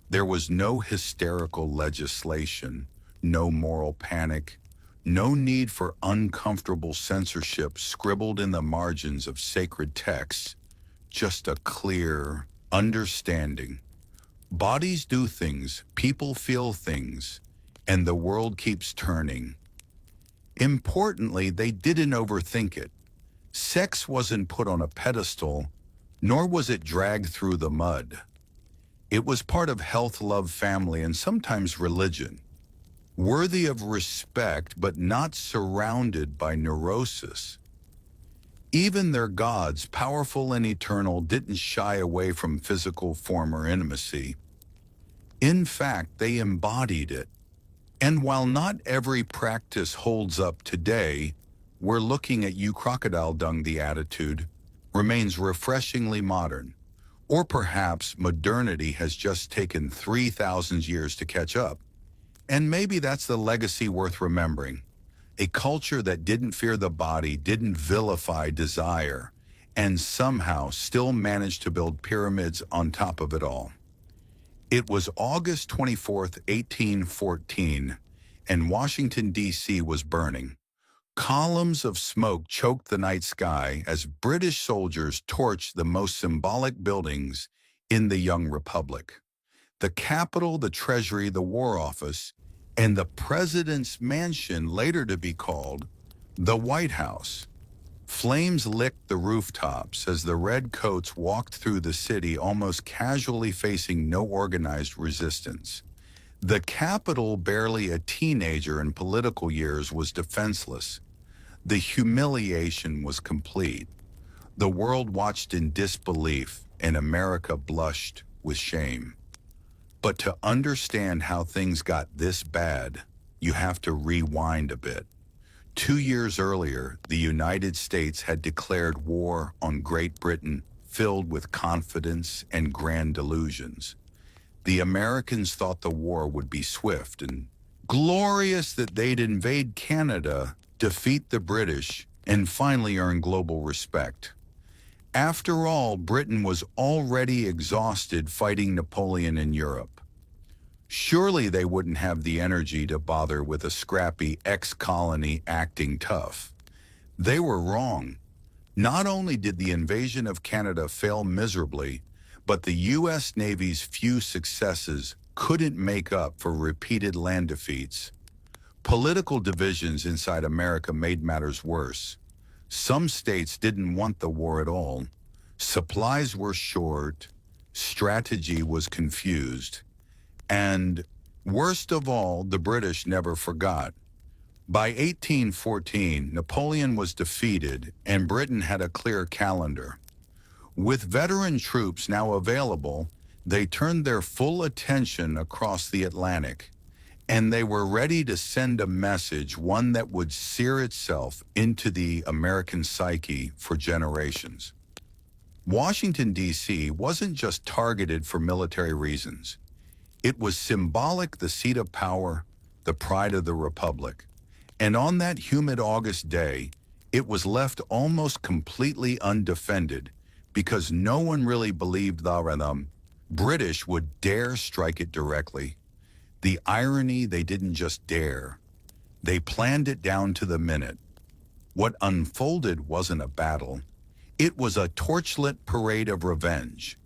There was no hysterical legislation, no moral panic, no need for uncomfortable censorship scribbled in the margins of sacred texts, just a clear understanding. Bodies do things, people feel things, and the world keeps turning. Importantly, they didn't overthink it. Sex wasn't put on a pedestal, nor was it dragged through the mud. It was part of health, love, family, and sometimes religion. Worthy of respect, but not surrounded by neurosis. Even their gods, powerful and eternal, didn't shy away from physical form or intimacy. In fact, they embodied it. And while not every practice holds up today, we're looking at you, crocodile dung. The attitude remains refreshingly modern. Or perhaps modernity has just taken 3,000 years to catch up. And maybe that's the legacy worth remembering. A culture that didn't fear the body, didn't vilify desire, and somehow still managed to build pyramids on top of it all. It was August 24th, 1814, and Washington, D.C. was burning. Columns of smoke choked the night sky as British soldiers torched the most symbolic buildings in the young republic. The Capitol, the Treasury, the War Office, and the President's Mansion, later to be called the White House. Flames licked the rooftops as the redcoats walked through the city, almost casually, facing no organized resistance. The capital, barely a teenager in political years, was defenseless. The humiliation was complete. The world watched in disbelief, and America blushed with shame. But to understand how things got this bad, you have to rewind a bit. 2 years earlier, the United States had declared war on Great Britain, filled with confidence and grand delusions. The Americans thought the war would be swift and glorious, that they'd invade Canada, defeat the British, and finally earn global respect. After all, Britain was already exhausted fighting Napoleon in Europe. Surely they wouldn't have the energy to bother with a scrappy ex-colony acting tough. They were wrong. Not only did the invasion of Canada fail miserably, but the U.S. Navy's few successes couldn't make up for repeated land defeats. Political divisions inside America made matters worse. Some states didn't want the war at all. Supplies were short, strategy was confused, and, worst of all, the British never forgot. By 1814, Napoleon was defeated and Britain had a clear calendar. With veteran troops now available, they turned their full attention across the Atlantic, and they were ready to send a message, one that would sear itself into the American psyche for generations. Washington, D.C. wasn't just targeted for military reasons. It was symbolic, the seat of power, the pride of the Republic. And on that humid August day, it was left almost completely undefended because no one really believed the British would dare strike it directly. The irony, they didn't just dare. They planned it down to the minute. What unfolded wasn't a battle. It was a torchlit parade of revenge.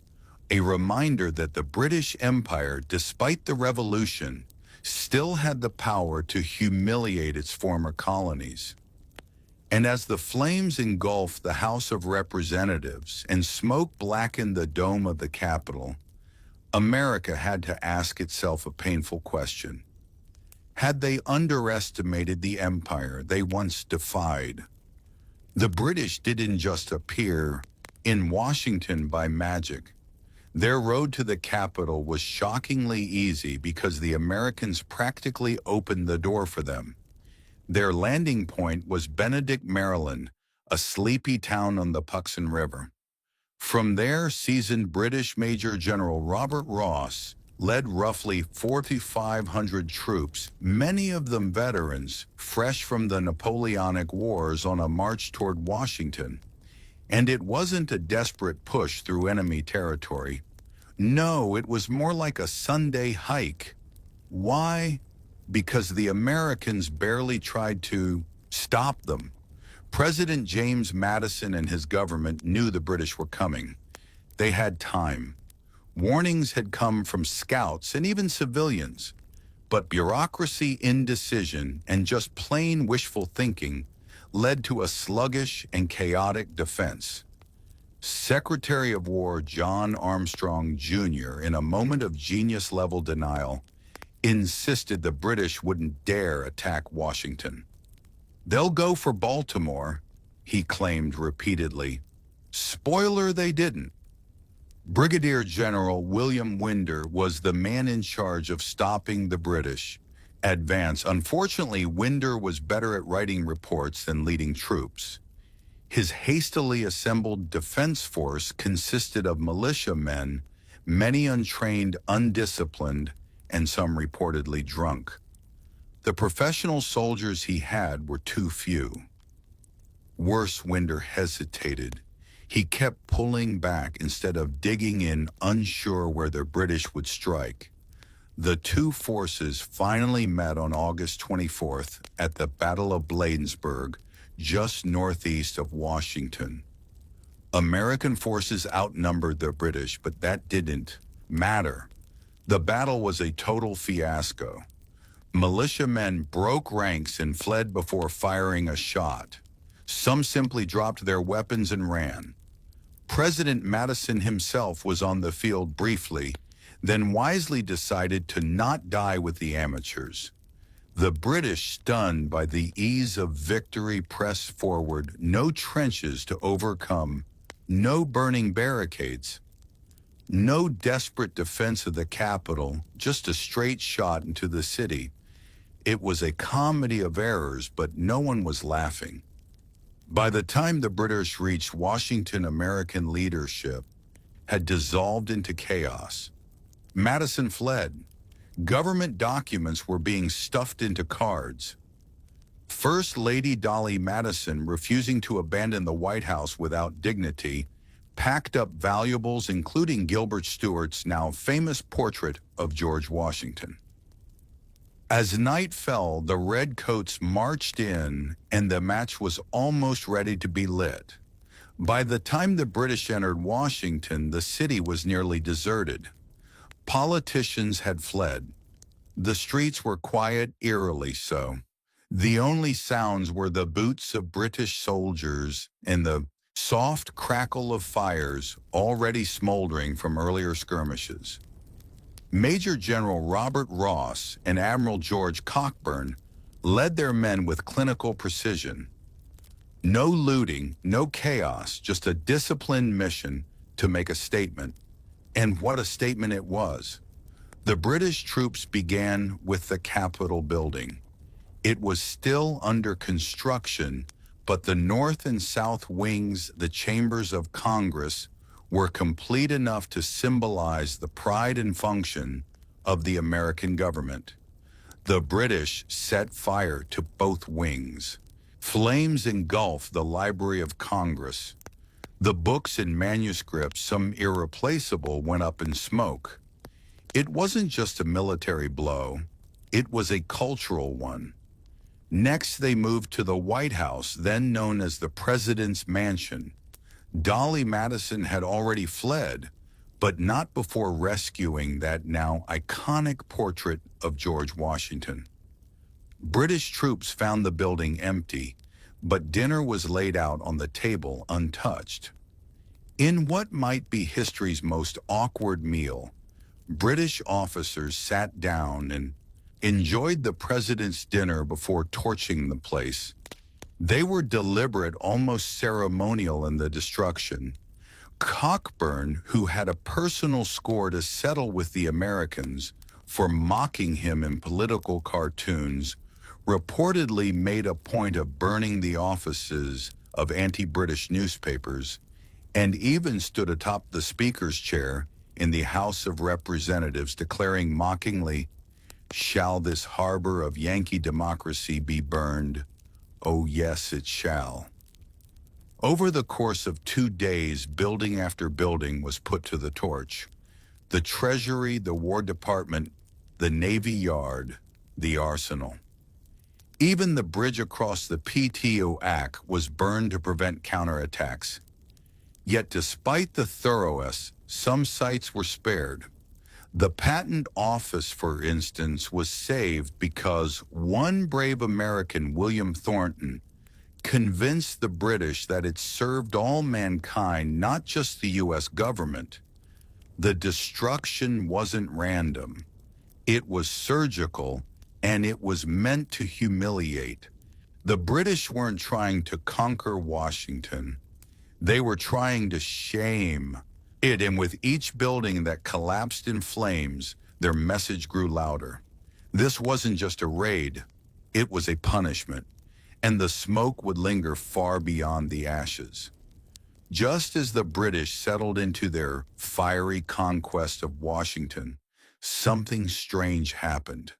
A reminder that the British Empire, despite the revolution, still had the power to humiliate its former colonies. And as the flames engulfed the House of Representatives and smoke blackened the dome of the Capitol, America had to ask itself a painful question. Had they underestimated the empire they once defied? The British didn't just appear in Washington by magic. Their road to the Capitol was shockingly easy because the Americans practically opened the door for them. Their landing point was Benedict, Maryland, a sleepy town on the Puxon River. From there, seasoned British Major General Robert Ross led roughly 4,500 troops, many of them veterans, fresh from the Napoleonic Wars, on a march toward Washington. And it wasn't a desperate push through enemy territory. No, it was more like a Sunday hike. Why? Because the Americans barely tried to stop them. President James Madison and his government knew the British were coming. They had time. Warnings had come from scouts and even civilians. But bureaucracy, indecision, and just plain wishful thinking led to a sluggish and chaotic defense. Secretary of War John Armstrong Jr., in a moment of genius-level denial, insisted the British wouldn't dare attack Washington. "They'll go for Baltimore," he claimed repeatedly. Spoiler, they didn't. Brigadier General William Winder was the man in charge of stopping the British advance. Unfortunately, Winder was better at writing reports than leading troops. His hastily assembled defense force consisted of militiamen, many untrained, undisciplined, and some reportedly drunk. The professional soldiers he had were too few. Worse, Winder hesitated. He kept pulling back instead of digging in, unsure where the British would strike. The two forces finally met on August 24th at the Battle of Bladensburg, just northeast of Washington. American forces outnumbered the British, but that didn't matter. The battle was a total fiasco. Militiamen broke ranks and fled before firing a shot. Some simply dropped their weapons and ran. President Madison himself was on the field briefly, then wisely decided to not die with the amateurs. The British, stunned by the ease of victory, pressed forward, no trenches to overcome, no burning barricades, no desperate defense of the capital, just a straight shot into the city. It was a comedy of errors, but no one was laughing. By the time the British reached Washington, American leadership had dissolved into chaos. Madison fled. Government documents were being stuffed into cards. First Lady Dolly Madison, refusing to abandon the White House without dignity, packed up valuables, including Gilbert Stuart's now famous portrait of George Washington. As night fell, the redcoats marched in, and the match was almost ready to be lit. By the time the British entered Washington, the city was nearly deserted. Politicians had fled. The streets were quiet, eerily so. The only sounds were the boots of British soldiers and the soft crackle of fires already smoldering from earlier skirmishes. Major General Robert Ross and Admiral George Cockburn led their men with clinical precision. No looting, no chaos, just a disciplined mission to make a statement. And what a statement it was. The British troops began with the Capitol building. It was still under construction, but the north and south wings, the chambers of Congress, were complete enough to symbolize the pride and function of the American government. The British set fire to both wings. Flames engulfed the Library of Congress. The books and manuscripts, some irreplaceable, went up in smoke. It wasn't just a military blow, it was a cultural one. Next, they moved to the White House, then known as the President's Mansion. Dolly Madison had already fled, but not before rescuing that now iconic portrait of George Washington. British troops found the building empty, but dinner was laid out on the table untouched. In what might be history's most awkward meal, British officers sat down and enjoyed the president's dinner before torching the place. They were deliberate, almost ceremonial in the destruction. Cockburn, who had a personal score to settle with the Americans for mocking him in political cartoons, reportedly made a point of burning the offices of anti-British newspapers, and even stood atop the Speaker's chair in the House of Representatives, declaring mockingly, "Shall this harbor of Yankee democracy be burned? Oh yes, it shall." Over the course of 2 days, building after building was put to the torch. The Treasury, the War Department, the Navy Yard, the Arsenal. Even the bridge across the Potomac was burned to prevent counterattacks. Yet despite the thoroughness, some sites were spared. The Patent Office, for instance, was saved because one brave American, William Thornton, convinced the British that it served all mankind, not just the U.S. government. The destruction wasn't random. It was surgical, and it was meant to humiliate. The British weren't trying to conquer Washington. They were trying to shame it, and with each building that collapsed in flames, their message grew louder. This wasn't just a raid, it was a punishment, and the smoke would linger far beyond the ashes. Just as the British settled into their fiery conquest of Washington, something strange happened.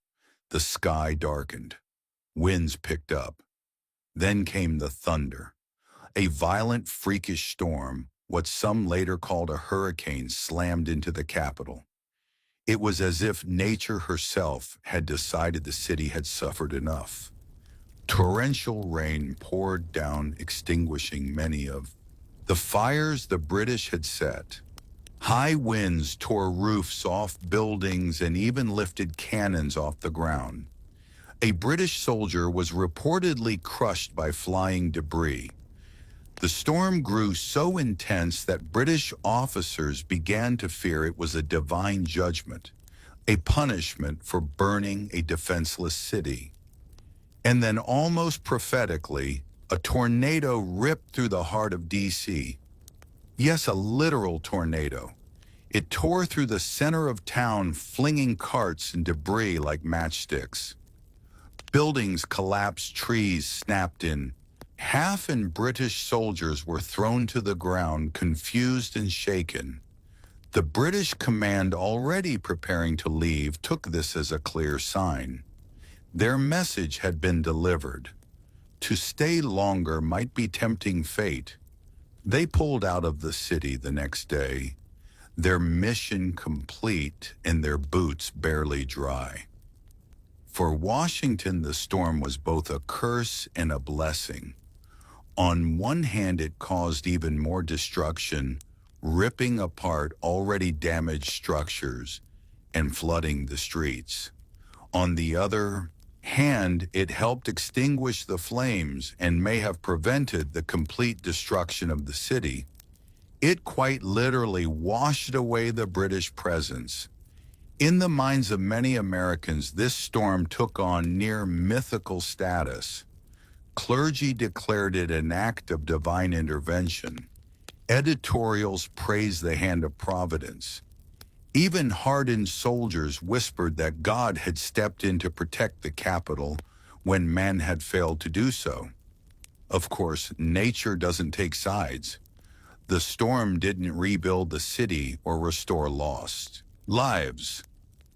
The sky darkened. Winds picked up. Then came the thunder. A violent, freakish storm, what some later called a hurricane, slammed into the capital. It was as if nature herself had decided the city had suffered enough. Torrential rain poured down, extinguishing many of the fires the British had set. High winds tore roofs off buildings and even lifted cannons off the ground. A British soldier was reportedly crushed by flying debris. The storm grew so intense that British officers began to fear it was a divine judgment, a punishment for burning a defenseless city. And then almost prophetically, a tornado ripped through the heart of D.C. Yes, a literal tornado. It tore through the center of town, flinging carts and debris like matchsticks. Buildings collapsed, trees snapped in half, and British soldiers were thrown to the ground, confused and shaken. The British command, already preparing to leave, took this as a clear sign. Their message had been delivered. To stay longer might be tempting fate. They pulled out of the city the next day, their mission complete and their boots barely dry. For Washington, the storm was both a curse and a blessing. On one hand, it caused even more destruction, ripping apart already damaged structures and flooding the streets. On the other hand, it helped extinguish the flames and may have prevented the complete destruction of the city. It quite literally washed away the British presence. In the minds of many Americans, this storm took on near mythical status. Clergy declared it an act of divine intervention. Editorials praised the hand of providence. Even hardened soldiers whispered that God had stepped in to protect the capital when man had failed to do so. Of course, nature doesn't take sides. The storm didn't rebuild the city or restore lost lives,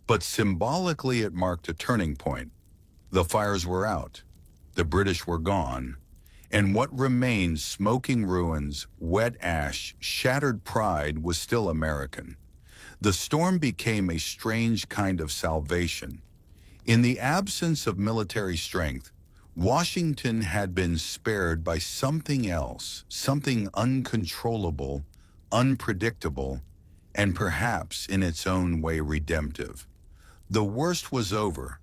but symbolically it marked a turning point. The fires were out, the British were gone, and what remained, smoking ruins, wet ash, shattered pride, was still American. The storm became a strange kind of salvation. In the absence of military strength, Washington had been spared by something else, something uncontrollable, unpredictable, and perhaps in its own way redemptive. The worst was over,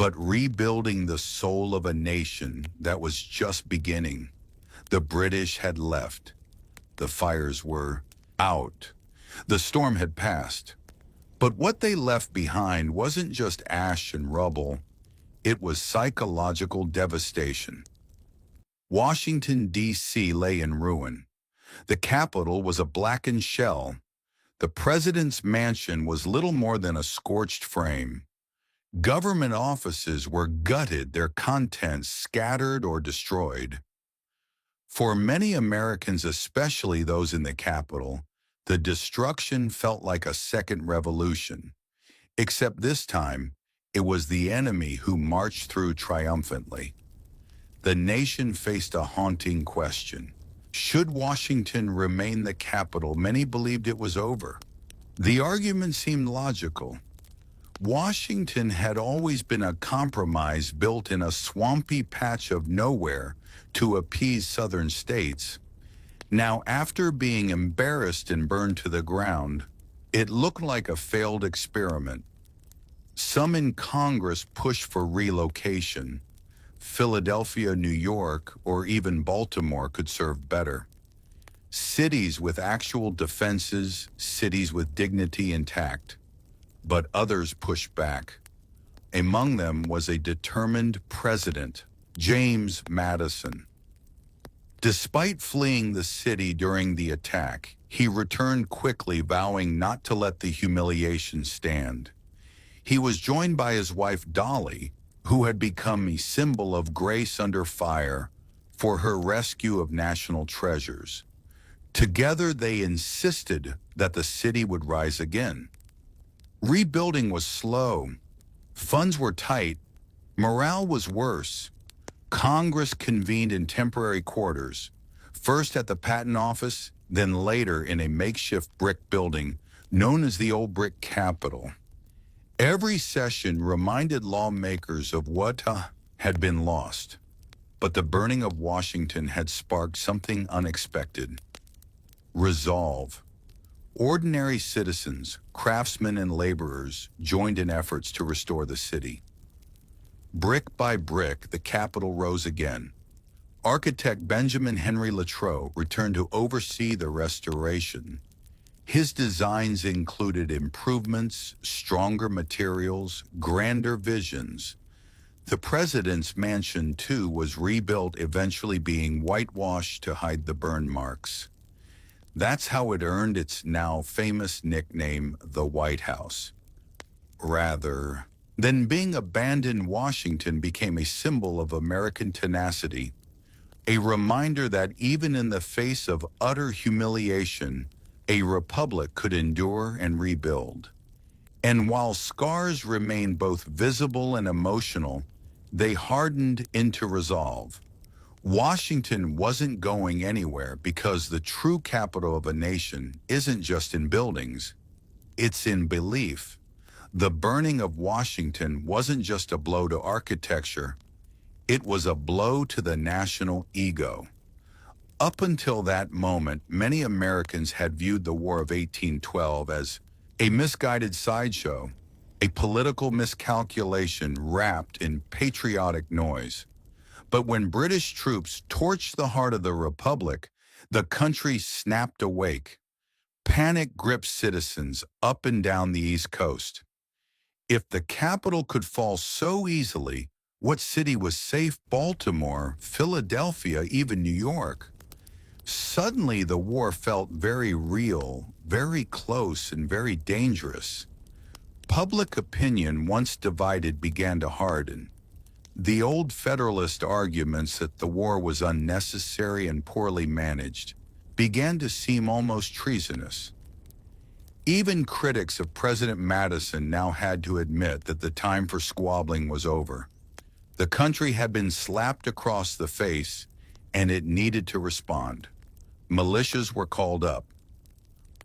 but rebuilding the soul of a nation that was just beginning. The British had left. The fires were out. The storm had passed. But what they left behind wasn't just ash and rubble. It was psychological devastation. Washington, D.C. lay in ruin. The capital was a blackened shell. The president's mansion was little more than a scorched frame. Government offices were gutted, their contents scattered or destroyed. For many Americans, especially those in the capital, the destruction felt like a second revolution. Except this time, it was the enemy who marched through triumphantly. The nation faced a haunting question. Should Washington remain the capital? Many believed it was over. The argument seemed logical. Washington had always been a compromise built in a swampy patch of nowhere to appease southern states. Now, after being embarrassed and burned to the ground, it looked like a failed experiment. Some in Congress pushed for relocation. Philadelphia, New York, or even Baltimore could serve better. Cities with actual defenses, cities with dignity intact. But others pushed back. Among them was a determined president, James Madison. Despite fleeing the city during the attack, he returned quickly, vowing not to let the humiliation stand. He was joined by his wife Dolly, who had become a symbol of grace under fire for her rescue of national treasures. Together they insisted that the city would rise again. Rebuilding was slow. Funds were tight. Morale was worse. Congress convened in temporary quarters, first at the Patent Office, then later in a makeshift brick building known as the Old Brick Capitol. Every session reminded lawmakers of what had been lost, but the burning of Washington had sparked something unexpected. Resolve. Ordinary citizens, craftsmen and laborers joined in efforts to restore the city. Brick by brick, the Capitol rose again. Architect Benjamin Henry Latrobe returned to oversee the restoration. His designs included improvements, stronger materials, grander visions. The president's mansion, too, was rebuilt, eventually being whitewashed to hide the burn marks. That's how it earned its now famous nickname, the White House. Rather than being abandoned, Washington became a symbol of American tenacity, a reminder that even in the face of utter humiliation, a republic could endure and rebuild. And while scars remain both visible and emotional, they hardened into resolve. Washington wasn't going anywhere because the true capital of a nation isn't just in buildings, it's in belief. The burning of Washington wasn't just a blow to architecture, it was a blow to the national ego. Up until that moment, many Americans had viewed the War of 1812 as a misguided sideshow, a political miscalculation wrapped in patriotic noise. But when British troops torched the heart of the Republic, the country snapped awake. Panic gripped citizens up and down the East Coast. If the capital could fall so easily, what city was safe? Baltimore, Philadelphia, even New York. Suddenly, the war felt very real, very close, and very dangerous. Public opinion, once divided, began to harden. The old Federalist arguments that the war was unnecessary and poorly managed began to seem almost treasonous. Even critics of President Madison now had to admit that the time for squabbling was over. The country had been slapped across the face, and it needed to respond. Militias were called up.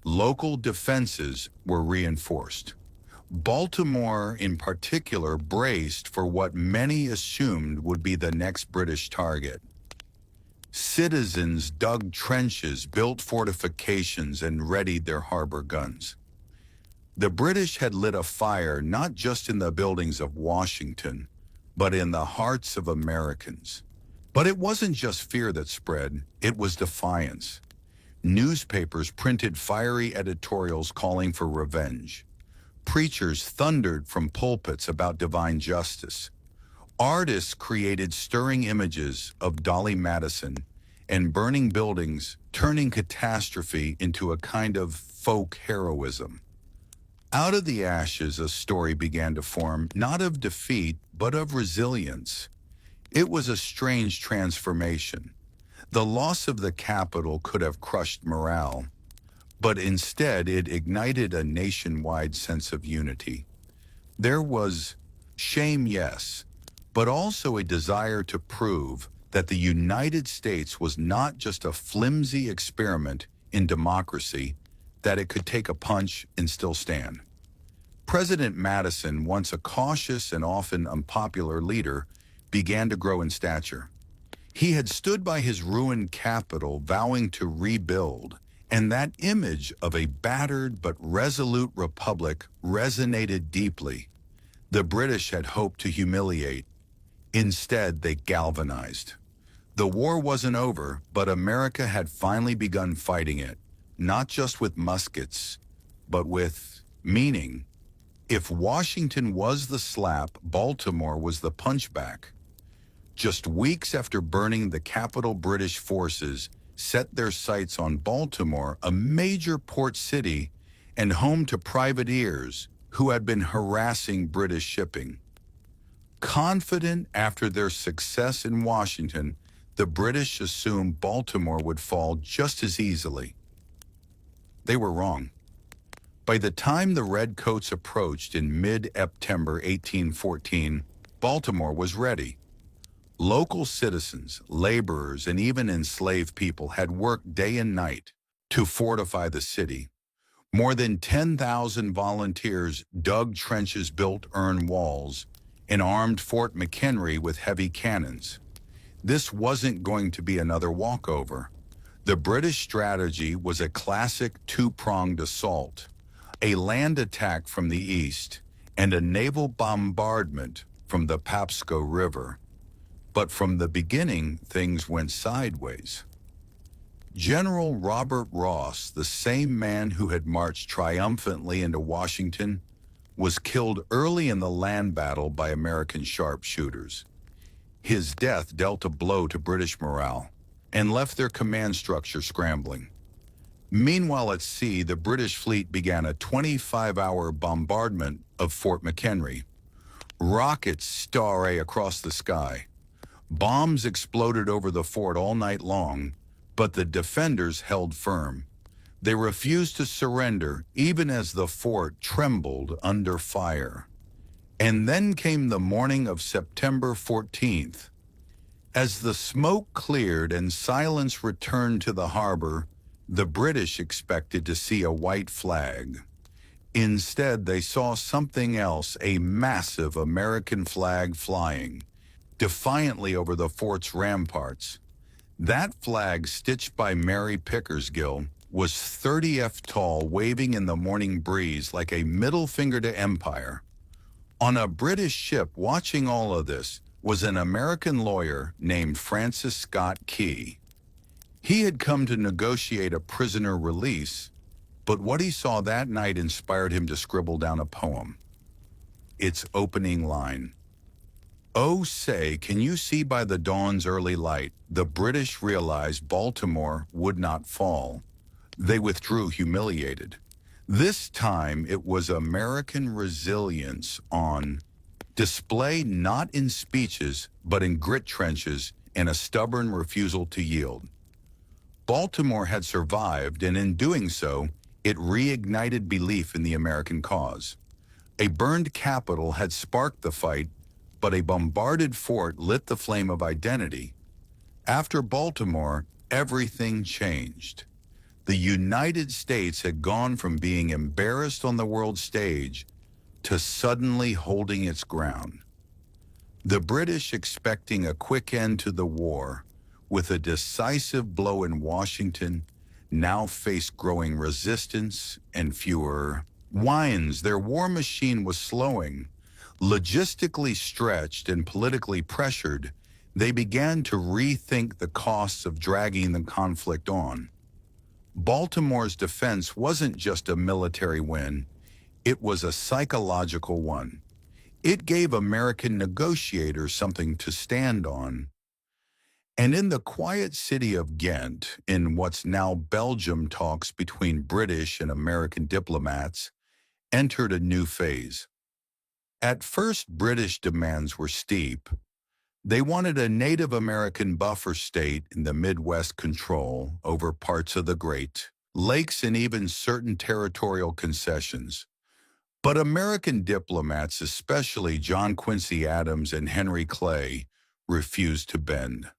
Local defenses were reinforced. Baltimore, in particular, braced for what many assumed would be the next British target. Citizens dug trenches, built fortifications, and readied their harbor guns. The British had lit a fire not just in the buildings of Washington, but in the hearts of Americans. But it wasn't just fear that spread, it was defiance. Newspapers printed fiery editorials calling for revenge. Preachers thundered from pulpits about divine justice. Artists created stirring images of Dolly Madison and burning buildings, turning catastrophe into a kind of folk heroism. Out of the ashes, a story began to form, not of defeat, but of resilience. It was a strange transformation. The loss of the capital could have crushed morale, but instead it ignited a nationwide sense of unity. There was shame, yes, but also a desire to prove that the United States was not just a flimsy experiment in democracy, that it could take a punch and still stand. President Madison, once a cautious and often unpopular leader, began to grow in stature. He had stood by his ruined capital, vowing to rebuild, and that image of a battered but resolute republic resonated deeply. The British had hoped to humiliate. Instead, they galvanized. The war wasn't over, but America had finally begun fighting it, not just with muskets, but with meaning. If Washington was the slap, Baltimore was the punchback. Just weeks after burning the capital, British forces set their sights on Baltimore, a major port city and home to privateers who had been harassing British shipping. Confident after their success in Washington, the British assumed Baltimore would fall just as easily. They were wrong. By the time the Redcoats approached in mid-September 1814, Baltimore was ready. Local citizens, laborers, and even enslaved people had worked day and night to fortify the city. More than 10,000 volunteers dug trenches, built iron walls, and armed Fort McHenry with heavy cannons. This wasn't going to be another walkover. The British strategy was a classic two-pronged assault, a land attack from the east and a naval bombardment from the Papsco River. But from the beginning, things went sideways. General Robert Ross, the same man who had marched triumphantly into Washington, was killed early in the land battle by American sharpshooters. His death dealt a blow to British morale and left their command structure scrambling. Meanwhile at sea, the British fleet began a 25-hour bombardment of Fort McHenry. Rockets starred across the sky. Bombs exploded over the fort all night long, but the defenders held firm. They refused to surrender even as the fort trembled under fire. And then came the morning of September 14th. As the smoke cleared and silence returned to the harbor, the British expected to see a white flag. Instead, they saw something else, a massive American flag flying defiantly over the fort's ramparts. That flag, stitched by Mary Pickersgill, was 30 feet tall, waving in the morning breeze like a middle finger to empire. On a British ship watching all of this was an American lawyer named Francis Scott Key. He had come to negotiate a prisoner release, but what he saw that night inspired him to scribble down a poem. Its opening line: "Oh, say, can you see by the dawn's early light, the British realized Baltimore would not fall. They withdrew humiliated. This time it was American resilience on display, not in speeches, but in grit trenches and a stubborn refusal to yield. Baltimore had survived, and in doing so, it reignited belief in the American cause. A burned capital had sparked the fight, but a bombarded fort lit the flame of identity. After Baltimore, everything changed. The United States had gone from being embarrassed on the world stage to suddenly holding its ground. The British, expecting a quick end to the war, with a decisive blow in Washington, now faced growing resistance and fewer wins. Their war machine was slowing. Logistically stretched and politically pressured, they began to rethink the costs of dragging the conflict on. Baltimore's defense wasn't just a military win, it was a psychological one. It gave American negotiators something to stand on. And in the quiet city of Ghent, in what's now Belgium, talks between British and American diplomats entered a new phase. At first, British demands were steep. They wanted a Native American buffer state in the Midwest, control over parts of the Great Lakes, and even certain territorial concessions. But American diplomats, especially John Quincy Adams and Henry Clay, refused to bend.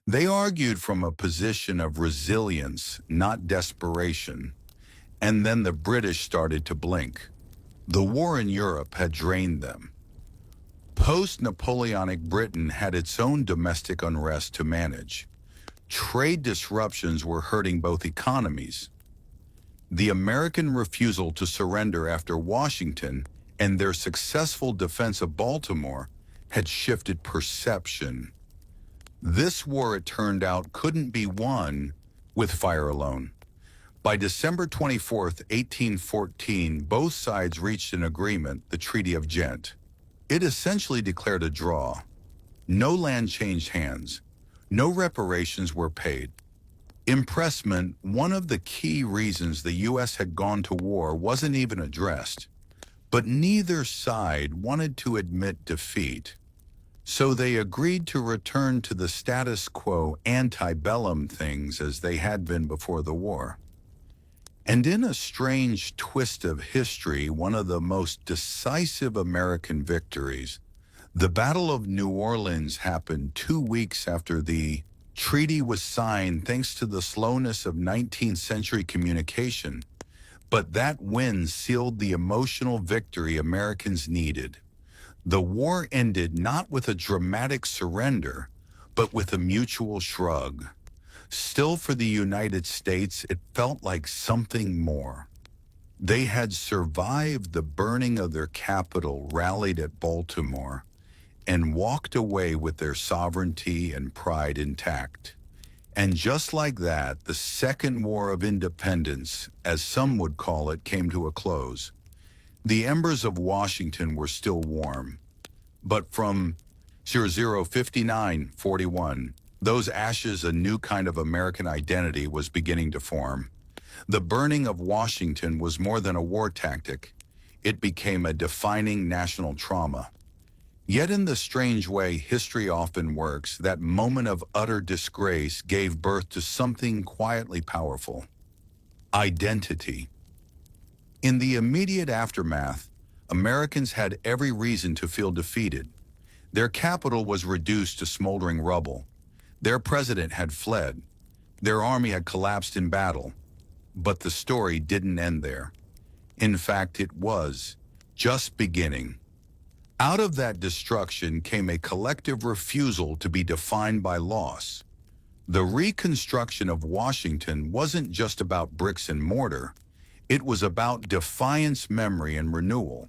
They argued from a position of resilience, not desperation. And then the British started to blink. The war in Europe had drained them. Post-Napoleonic Britain had its own domestic unrest to manage. Trade disruptions were hurting both economies. The American refusal to surrender after Washington and their successful defense of Baltimore had shifted perception. This war, it turned out, couldn't be won with fire alone. By December 24, 1814, both sides reached an agreement, the Treaty of Ghent. It essentially declared a draw. No land changed hands. No reparations were paid. Impressment, one of the key reasons the U.S. had gone to war, wasn't even addressed. But neither side wanted to admit defeat. So they agreed to return to the status quo, antebellum things as they had been before the war. And in a strange twist of history, one of the most decisive American victories, the Battle of New Orleans, happened 2 weeks after the treaty was signed, thanks to the slowness of 19th century communication. But that win sealed the emotional victory Americans needed. The war ended not with a dramatic surrender, but with a mutual shrug. Still, for the United States, it felt like something more. They had survived the burning of their capital, rallied at Baltimore, and walked away with their sovereignty and pride intact. And just like that, the Second War of Independence, as some would call it, came to a close. The embers of Washington were still warm, but from 0059-41, those ashes, a new kind of American identity was beginning to form. The burning of Washington was more than a war tactic. It became a defining national trauma. Yet in the strange way history often works, that moment of utter disgrace gave birth to something quietly powerful: identity. In the immediate aftermath, Americans had every reason to feel defeated. Their capital was reduced to smoldering rubble. Their president had fled. Their army had collapsed in battle. But the story didn't end there. In fact, it was just beginning. Out of that destruction came a collective refusal to be defined by loss. The reconstruction of Washington wasn't just about bricks and mortar. It was about defiance, memory, and renewal.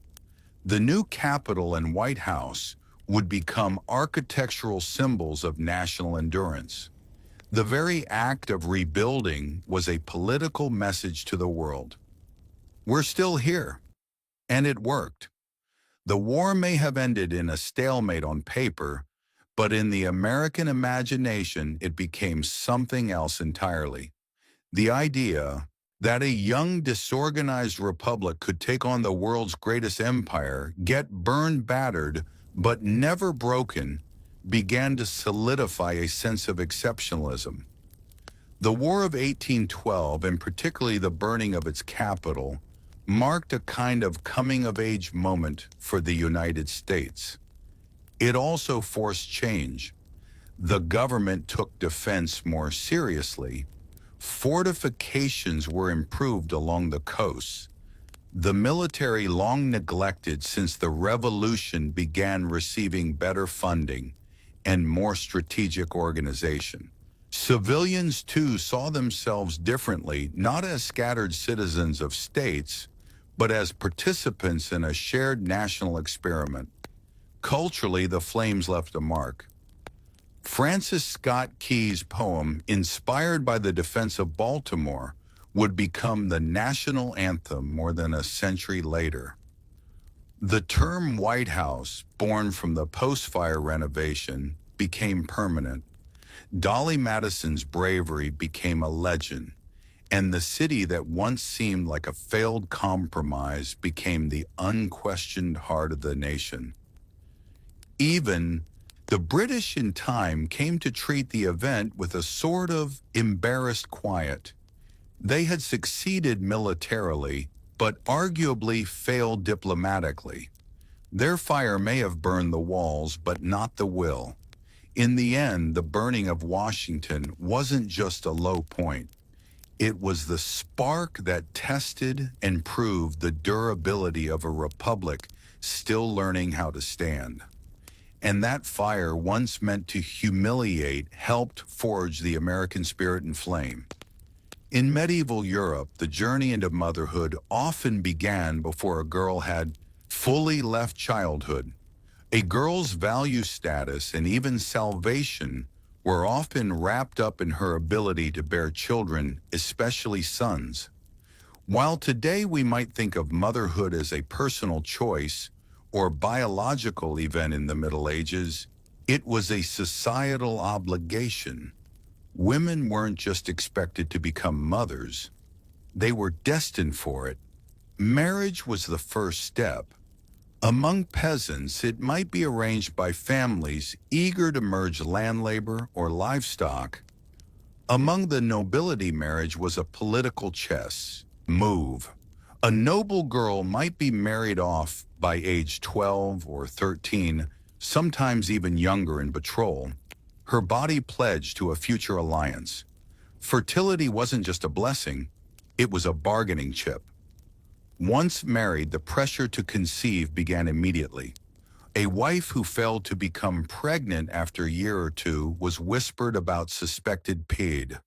The new Capitol and White House would become architectural symbols of national endurance. The very act of rebuilding was a political message to the world. We're still here, and it worked. The war may have ended in a stalemate on paper, but in the American imagination it became something else entirely. The idea that a young, disorganized republic could take on the world's greatest empire, get burned, battered, but never broken, began to solidify a sense of exceptionalism. The War of 1812, and particularly the burning of its capital, marked a kind of coming-of-age moment for the United States. It also forced change. The government took defense more seriously. Fortifications were improved along the coasts. The military, long neglected since the Revolution, began receiving better funding and more strategic organization. Civilians, too, saw themselves differently, not as scattered citizens of states, but as participants in a shared national experiment. Culturally, the flames left a mark. Francis Scott Key's poem, inspired by the defense of Baltimore, would become the national anthem more than a century later. The term White House, born from the post-fire renovation, became permanent. Dolly Madison's bravery became a legend, and the city that once seemed like a failed compromise became the unquestioned heart of the nation. Even the British in time came to treat the event with a sort of embarrassed quiet. They had succeeded militarily, but arguably failed diplomatically. Their fire may have burned the walls, but not the will. In the end, the burning of Washington wasn't just a low point. It was the spark that tested and proved the durability of a republic still learning how to stand. And that fire, once meant to humiliate, helped forge the American spirit and flame. In medieval Europe, the journey into motherhood often began before a girl had fully left childhood. A girl's value, status, and even salvation were often wrapped up in her ability to bear children, especially sons. While today we might think of motherhood as a personal choice or biological event in the Middle Ages, it was a societal obligation. Women weren't just expected to become mothers, they were destined for it. Marriage was the first step. Among peasants, it might be arranged by families eager to merge land labor or livestock. Among the nobility, marriage was a political chess move. A noble girl might be married off by age 12 or 13, sometimes even younger, in betrothal, her body pledged to a future alliance. Fertility wasn't just a blessing, it was a bargaining chip. Once married, the pressure to conceive began immediately. A wife who failed to become pregnant after a year or two was whispered about, suspected paid,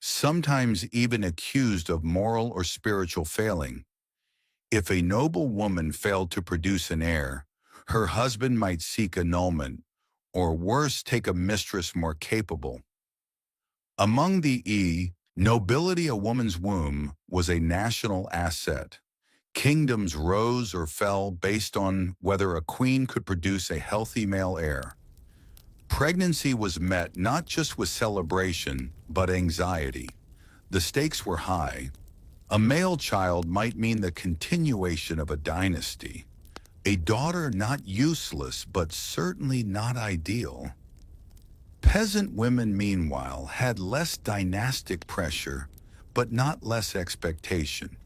sometimes even accused of moral or spiritual failing. If a noble woman failed to produce an heir, Her husband might seek annulment, or worse, take a mistress more capable. Among the nobility, a woman's womb was a national asset. Kingdoms rose or fell based on whether a queen could produce a healthy male heir. Pregnancy was met not just with celebration, but anxiety. The stakes were high. A male child might mean the continuation of a dynasty. A daughter not useless, but certainly not ideal. Peasant women, meanwhile, had less dynastic pressure, but not less expectation.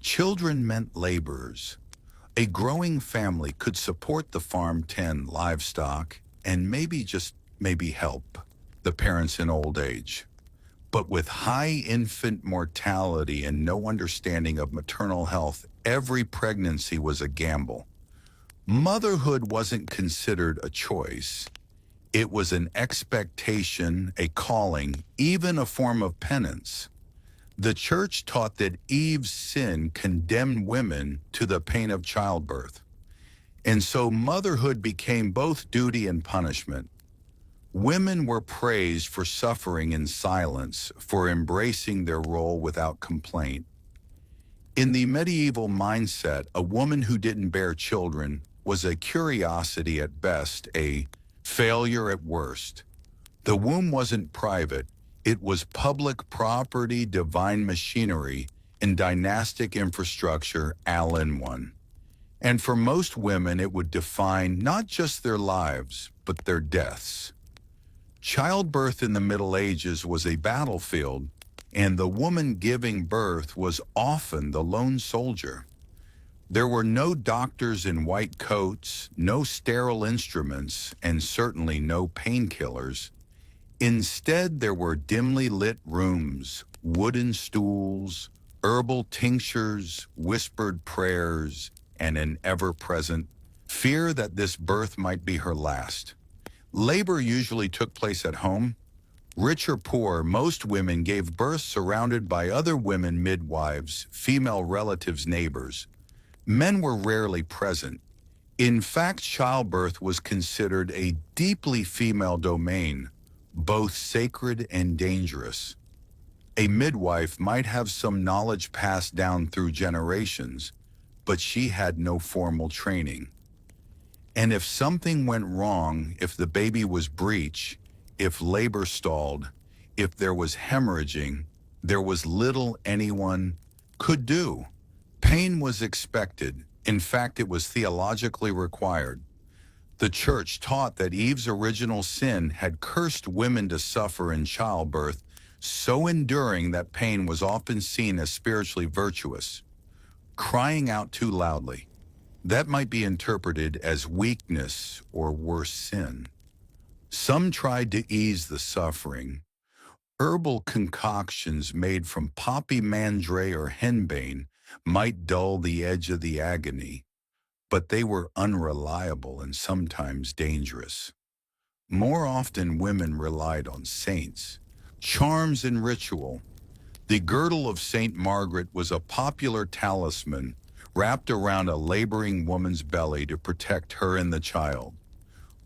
Children meant laborers. A growing family could support the farm, tend livestock, and maybe help the parents in old age. But with high infant mortality and no understanding of maternal health, every pregnancy was a gamble. Motherhood wasn't considered a choice. It was an expectation, a calling, even a form of penance. The church taught that Eve's sin condemned women to the pain of childbirth. And so motherhood became both duty and punishment. Women were praised for suffering in silence, for embracing their role without complaint. In the medieval mindset, a woman who didn't bear children was a curiosity at best, a failure at worst. The womb wasn't private. It was public property, divine machinery, and dynastic infrastructure all in one. And for most women, it would define not just their lives, but their deaths. Childbirth in the Middle Ages was a battlefield, and the woman giving birth was often the lone soldier. There were no doctors in white coats, no sterile instruments, and certainly no painkillers. Instead, there were dimly lit rooms, wooden stools, herbal tinctures, whispered prayers, and an ever-present fear that this birth might be her last. Labor usually took place at home. Rich or poor, most women gave birth surrounded by other women, midwives, female relatives, neighbors. Men were rarely present. In fact, childbirth was considered a deeply female domain, both sacred and dangerous. A midwife might have some knowledge passed down through generations, but she had no formal training. And if something went wrong, if the baby was breech, if labor stalled, if there was hemorrhaging, there was little anyone could do. Pain was expected. In fact, it was theologically required. The church taught that Eve's original sin had cursed women to suffer in childbirth, so enduring that pain was often seen as spiritually virtuous. Crying out too loudly, that might be interpreted as weakness or worse, sin. Some tried to ease the suffering. Herbal concoctions made from poppy, mandrake, or henbane might dull the edge of the agony, but they were unreliable and sometimes dangerous. More often, women relied on saints, charms, and ritual. The girdle of Saint Margaret was a popular talisman wrapped around a laboring woman's belly to protect her and the child.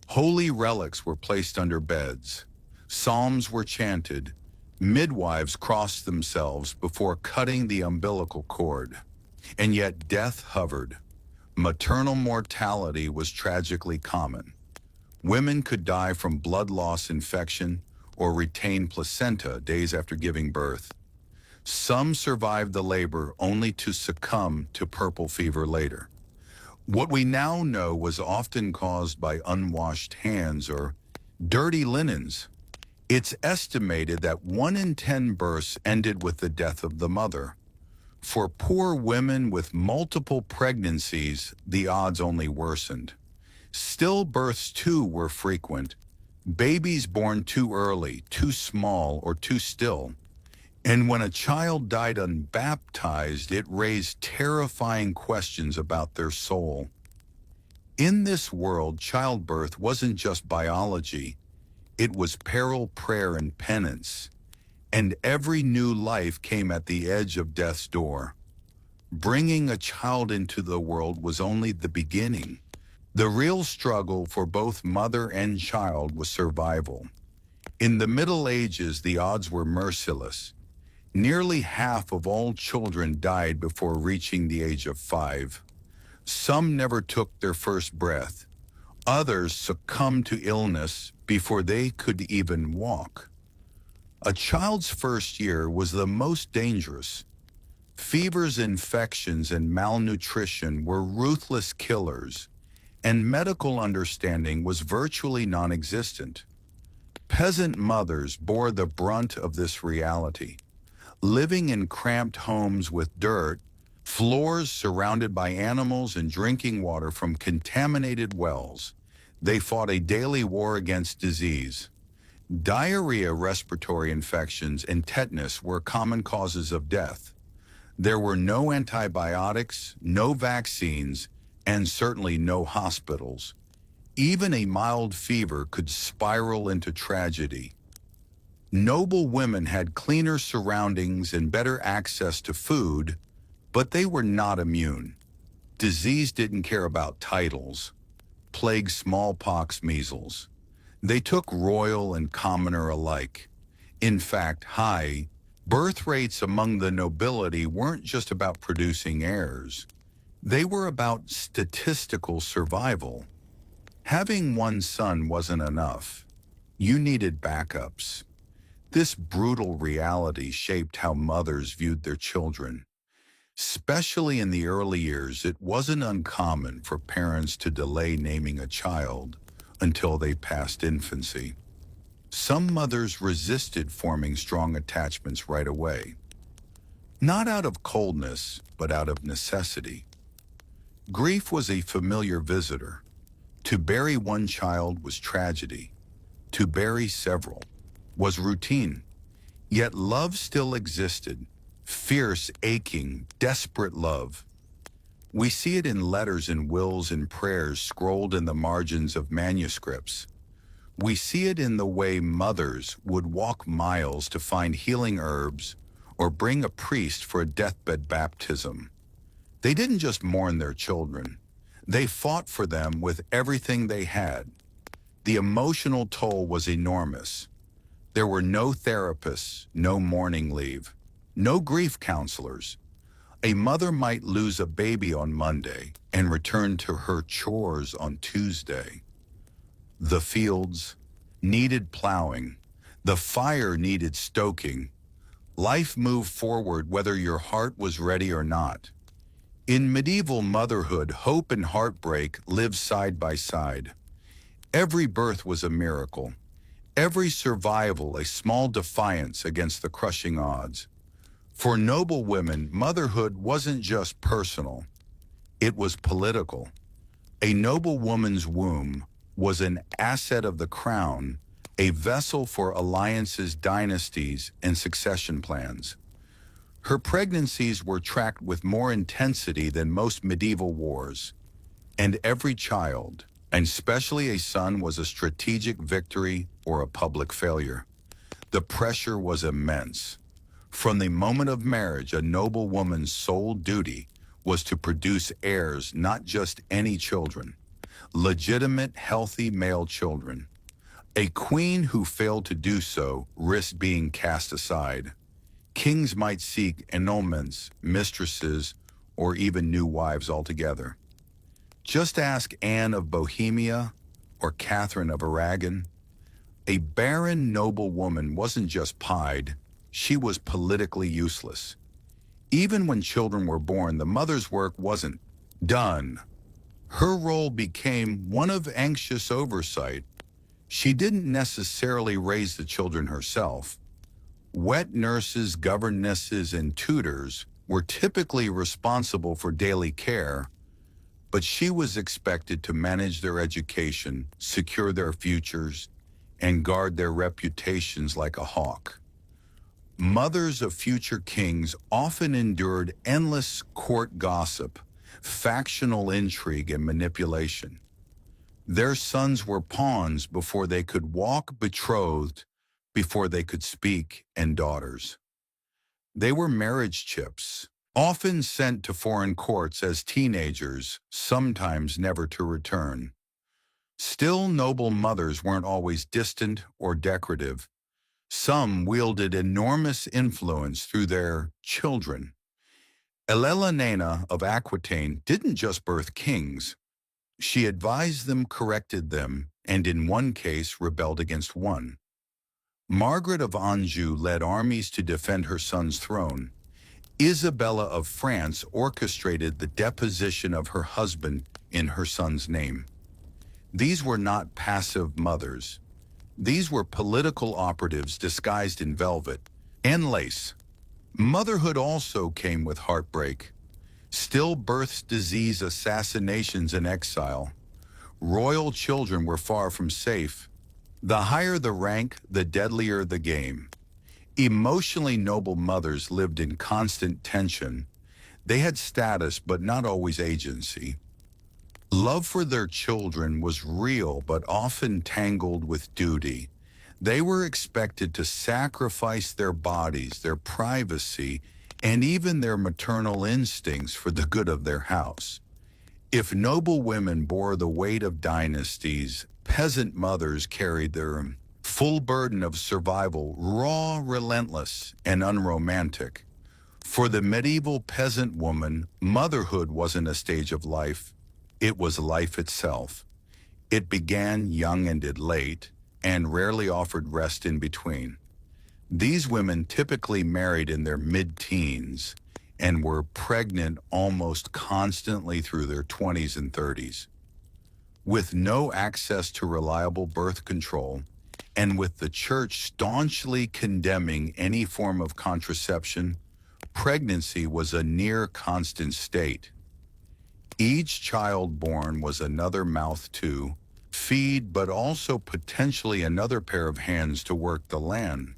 Holy relics were placed under beds. Psalms were chanted. Midwives crossed themselves before cutting the umbilical cord. And yet death hovered. Maternal mortality was tragically common. Women could die from blood loss, infection, or retain placenta days after giving birth. Some survived the labor only to succumb to puerperal fever later. What we now know was often caused by unwashed hands or dirty linens. It's estimated that 1 in 10 births ended with the death of the mother. For poor women with multiple pregnancies, the odds only worsened. Stillbirths too were frequent. Babies born too early, too small, or too still. And when a child died unbaptized, it raised terrifying questions about their soul. In this world, childbirth wasn't just biology. It was peril, prayer, and penance. And every new life came at the edge of death's door. Bringing a child into the world was only the beginning. The real struggle for both mother and child was survival. In the Middle Ages, the odds were merciless. Nearly half of all children died before reaching the age of 5. Some never took their first breath. Others succumbed to illness before they could even walk. A child's first year was the most dangerous. Fevers, infections, and malnutrition were ruthless killers, and medical understanding was virtually non-existent. Peasant mothers bore the brunt of this reality, living in cramped homes with dirt, floors surrounded by animals, and drinking water from contaminated wells. They fought a daily war against disease. Diarrhea, respiratory infections, and tetanus were common causes of death. There were no antibiotics, no vaccines, and certainly no hospitals. Even a mild fever could spiral into tragedy. Noble women had cleaner surroundings and better access to food, but they were not immune. Disease didn't care about titles. Plague, smallpox, measles. They took royal and commoner alike. In fact, high birth rates among the nobility weren't just about producing heirs. They were about statistical survival. Having one son wasn't enough. You needed backups. This brutal reality shaped how mothers viewed their children. Especially in the early years, it wasn't uncommon for parents to delay naming a child until they passed infancy. Some mothers resisted forming strong attachments right away, not out of coldness, but out of necessity. Grief was a familiar visitor. To bury one child was tragedy. To bury several was routine. Yet love still existed. Fierce, aching, desperate love. We see it in letters and wills and prayers scrolled in the margins of manuscripts. We see it in the way mothers would walk miles to find healing herbs or bring a priest for a deathbed baptism. They didn't just mourn their children. They fought for them with everything they had. The emotional toll was enormous. There were no therapists, no mourning leave, no grief counselors. A mother might lose a baby on Monday and return to her chores on Tuesday. The fields needed plowing. The fire needed stoking. Life moved forward whether your heart was ready or not. In medieval motherhood, hope and heartbreak lived side by side. Every birth was a miracle. Every survival a small defiance against the crushing odds. For noble women, motherhood wasn't just personal. It was political. A noble woman's womb was an asset of the crown, a vessel for alliances, dynasties, and succession plans. Her pregnancies were tracked with more intensity than most medieval wars, and every child, and especially a son, was a strategic victory or a public failure. The pressure was immense. From the moment of marriage, a noble woman's sole duty was to produce heirs, not just any children, legitimate, healthy male children. A queen who failed to do so risked being cast aside. Kings might seek annulments, mistresses, or even new wives altogether. Just ask Anne of Bohemia or Catherine of Aragon. A barren noble woman wasn't just pied, she was politically useless. Even when children were born, the mother's work wasn't done. Her role became one of anxious oversight. She didn't necessarily raise the children herself. Wet nurses, governesses, and tutors were typically responsible for daily care, but she was expected to manage their education, secure their futures, and guard their reputations like a hawk. Mothers of future kings often endured endless court gossip, factional intrigue, and manipulation. Their sons were pawns before they could walk, betrothed before they could speak, and daughters. They were marriage chips, often sent to foreign courts as teenagers, sometimes never to return. Still, noble mothers weren't always distant or decorative. Some wielded enormous influence through their children. Elelena of Aquitaine didn't just birth kings. She advised them, corrected them, and in one case rebelled against one. Margaret of Anjou led armies to defend her son's throne. Isabella of France orchestrated the deposition of her husband in her son's name. These were not passive mothers. These were political operatives disguised in velvet and lace. Motherhood also came with heartbreak. Stillbirths, disease, assassinations, and exile. Royal children were far from safe. The higher the rank, the deadlier the game. Emotionally noble mothers lived in constant tension. They had status but not always agency. Love for their children was real but often tangled with duty. They were expected to sacrifice their bodies, their privacy, and even their maternal instincts for the good of their house. If noble women bore the weight of dynasties, peasant mothers carried their full burden of survival, raw, relentless, and unromantic. For the medieval peasant woman, motherhood wasn't a stage of life. It was life itself. It began young, ended late, and rarely offered rest in between. These women typically married in their mid-teens and were pregnant almost constantly through their 20s and 30s. With no access to reliable birth control, and with the church staunchly condemning any form of contraception, pregnancy was a near constant state. Each child born was another mouth to feed, but also potentially another pair of hands to work the land.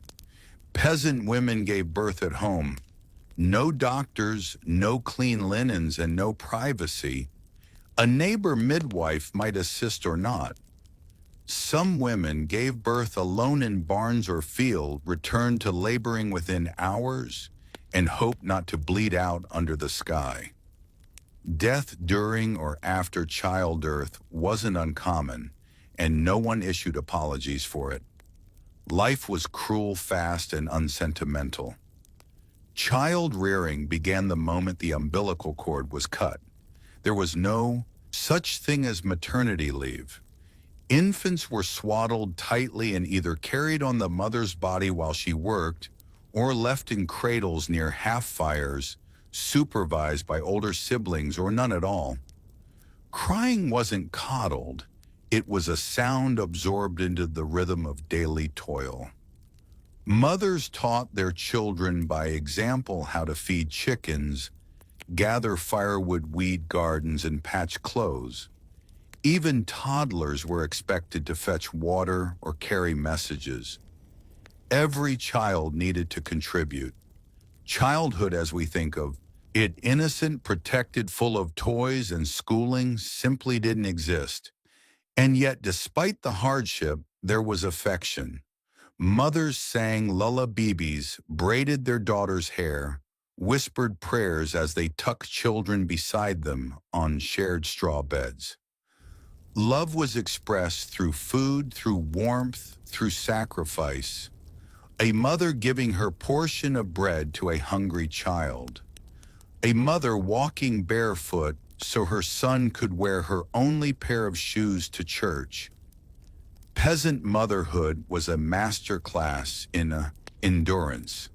Peasant women gave birth at home. No doctors, no clean linens, and no privacy. A neighbor midwife might assist or not. Some women gave birth alone in barns or field, returned to laboring within hours, and hoped not to bleed out under the sky. Death during or after childbirth wasn't uncommon, and no one issued apologies for it. Life was cruel, fast, and unsentimental. Child rearing began the moment the umbilical cord was cut. There was no such thing as maternity leave. Infants were swaddled tightly and either carried on the mother's body while she worked or left in cradles near half-fires, supervised by older siblings or none at all. Crying wasn't coddled. It was a sound absorbed into the rhythm of daily toil. Mothers taught their children by example how to feed chickens, gather firewood, weed gardens, and patch clothes. Even toddlers were expected to fetch water or carry messages. Every child needed to contribute. Childhood, as we think of it, innocent, protected, full of toys and schooling, simply didn't exist. And yet, despite the hardship, there was affection. Mothers sang lullabies, braided their daughters' hair, whispered prayers as they tucked children beside them on shared straw beds. Love was expressed through food, through warmth, through sacrifice. A mother giving her portion of bread to a hungry child. A mother walking barefoot so her son could wear her only pair of shoes to church. Peasant motherhood was a master class in endurance.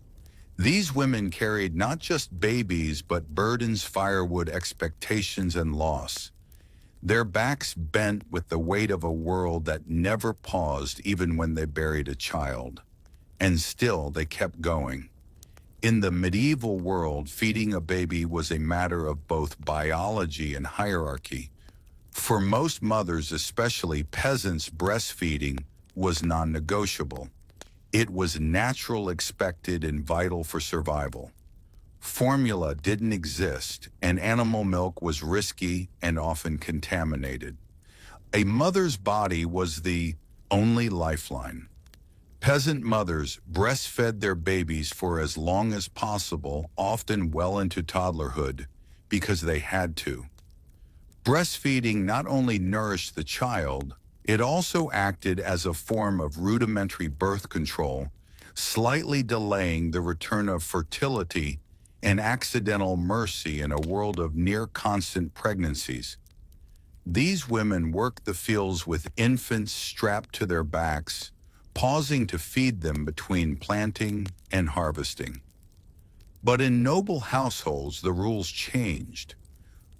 These women carried not just babies but burdens, firewood, expectations, and loss. Their backs bent with the weight of a world that never paused even when they buried a child. And still they kept going. In the medieval world, feeding a baby was a matter of both biology and hierarchy. For most mothers, especially peasants, breastfeeding was non-negotiable. It was natural, expected, and vital for survival. Formula didn't exist, and animal milk was risky and often contaminated. A mother's body was the only lifeline. Peasant mothers breastfed their babies for as long as possible, often well into toddlerhood, because they had to. Breastfeeding not only nourished the child, it also acted as a form of rudimentary birth control, slightly delaying the return of fertility and accidental mercy in a world of near-constant pregnancies. These women worked the fields with infants strapped to their backs, pausing to feed them between planting and harvesting. But in noble households, the rules changed.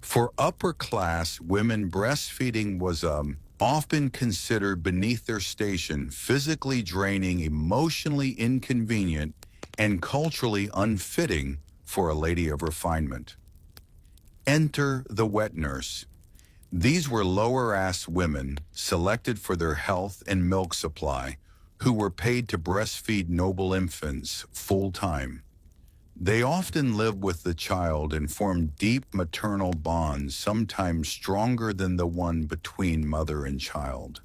For upper-class women, breastfeeding was often considered beneath their station, physically draining, emotionally inconvenient, and culturally unfitting for a lady of refinement. Enter the wet nurse. These were lower-ass women, selected for their health and milk supply, who were paid to breastfeed noble infants full-time. They often lived with the child and formed deep maternal bonds, sometimes stronger than the one between mother and child.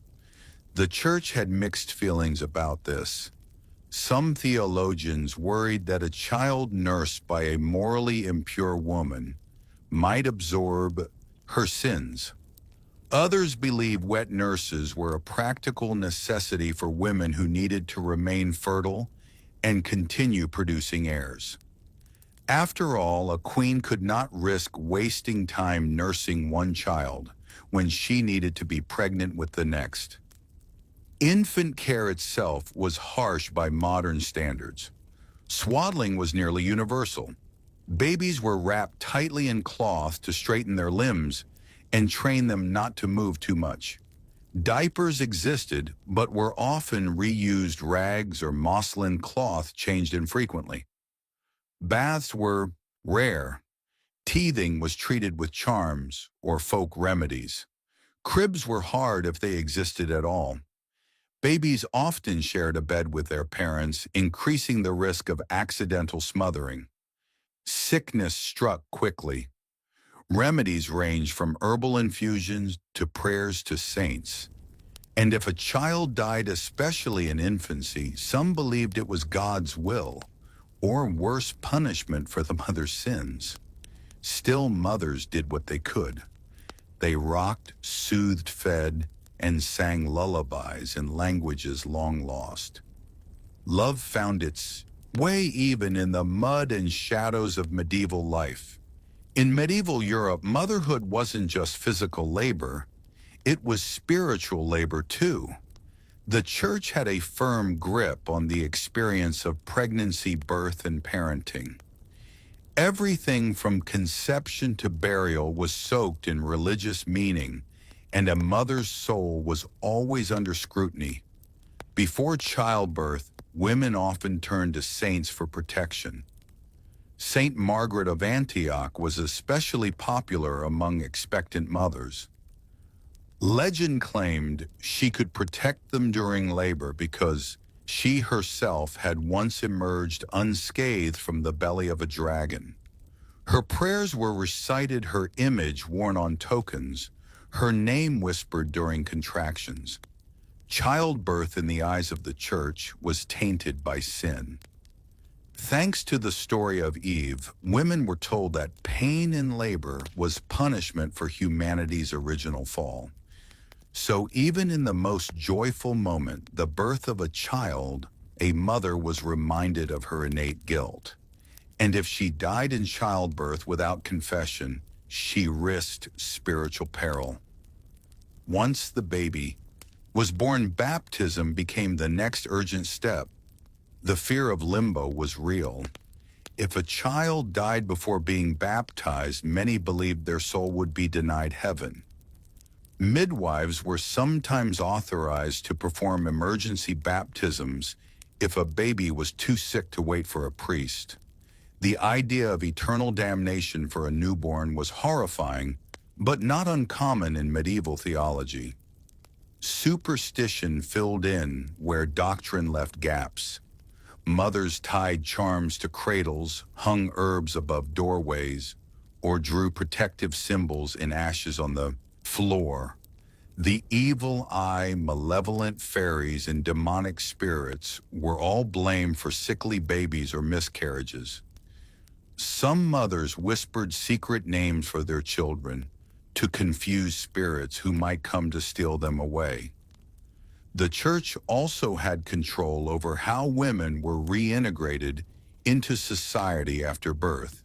The church had mixed feelings about this. Some theologians worried that a child nursed by a morally impure woman might absorb her sins. Others believed wet nurses were a practical necessity for women who needed to remain fertile and continue producing heirs. After all, a queen could not risk wasting time nursing one child when she needed to be pregnant with the next. Infant care itself was harsh by modern standards. Swaddling was nearly universal. Babies were wrapped tightly in cloth to straighten their limbs and train them not to move too much. Diapers existed, but were often reused rags or muslin cloth changed infrequently. Baths were rare. Teething was treated with charms or folk remedies. Cribs were hard if they existed at all. Babies often shared a bed with their parents, increasing the risk of accidental smothering. Sickness struck quickly. Remedies ranged from herbal infusions to prayers to saints. And if a child died, especially in infancy, some believed it was God's will, or worse, punishment for the mother's sins. Still, mothers did what they could. They rocked, soothed, fed, and sang lullabies in languages long lost. Love found its way even in the mud and shadows of medieval life. In medieval Europe, motherhood wasn't just physical labor, it was spiritual labor too. The church had a firm grip on the experience of pregnancy, birth, and parenting. Everything from conception to burial was soaked in religious meaning, and a mother's soul was always under scrutiny. Before childbirth, women often turned to saints for protection. Saint Margaret of Antioch was especially popular among expectant mothers. Legend claimed she could protect them during labor because she herself had once emerged unscathed from the belly of a dragon. Her prayers were recited, her image worn on tokens, her name whispered during contractions. Childbirth in the eyes of the church was tainted by sin. Thanks to the story of Eve, women were told that pain in labor was punishment for humanity's original fall. So even in the most joyful moment, the birth of a child, a mother was reminded of her innate guilt. And if she died in childbirth without confession, she risked spiritual peril. Once the baby was born, baptism became the next urgent step. The fear of limbo was real. If a child died before being baptized, many believed their soul would be denied heaven. Midwives were sometimes authorized to perform emergency baptisms if a baby was too sick to wait for a priest. The idea of eternal damnation for a newborn was horrifying, but not uncommon in medieval theology. Superstition filled in where doctrine left gaps. Mothers tied charms to cradles, hung herbs above doorways, or drew protective symbols in ashes on the floor. The evil eye, malevolent fairies, and demonic spirits were all blamed for sickly babies or miscarriages. Some mothers whispered secret names for their children to confuse spirits who might come to steal them away. The church also had control over how women were reintegrated into society after birth.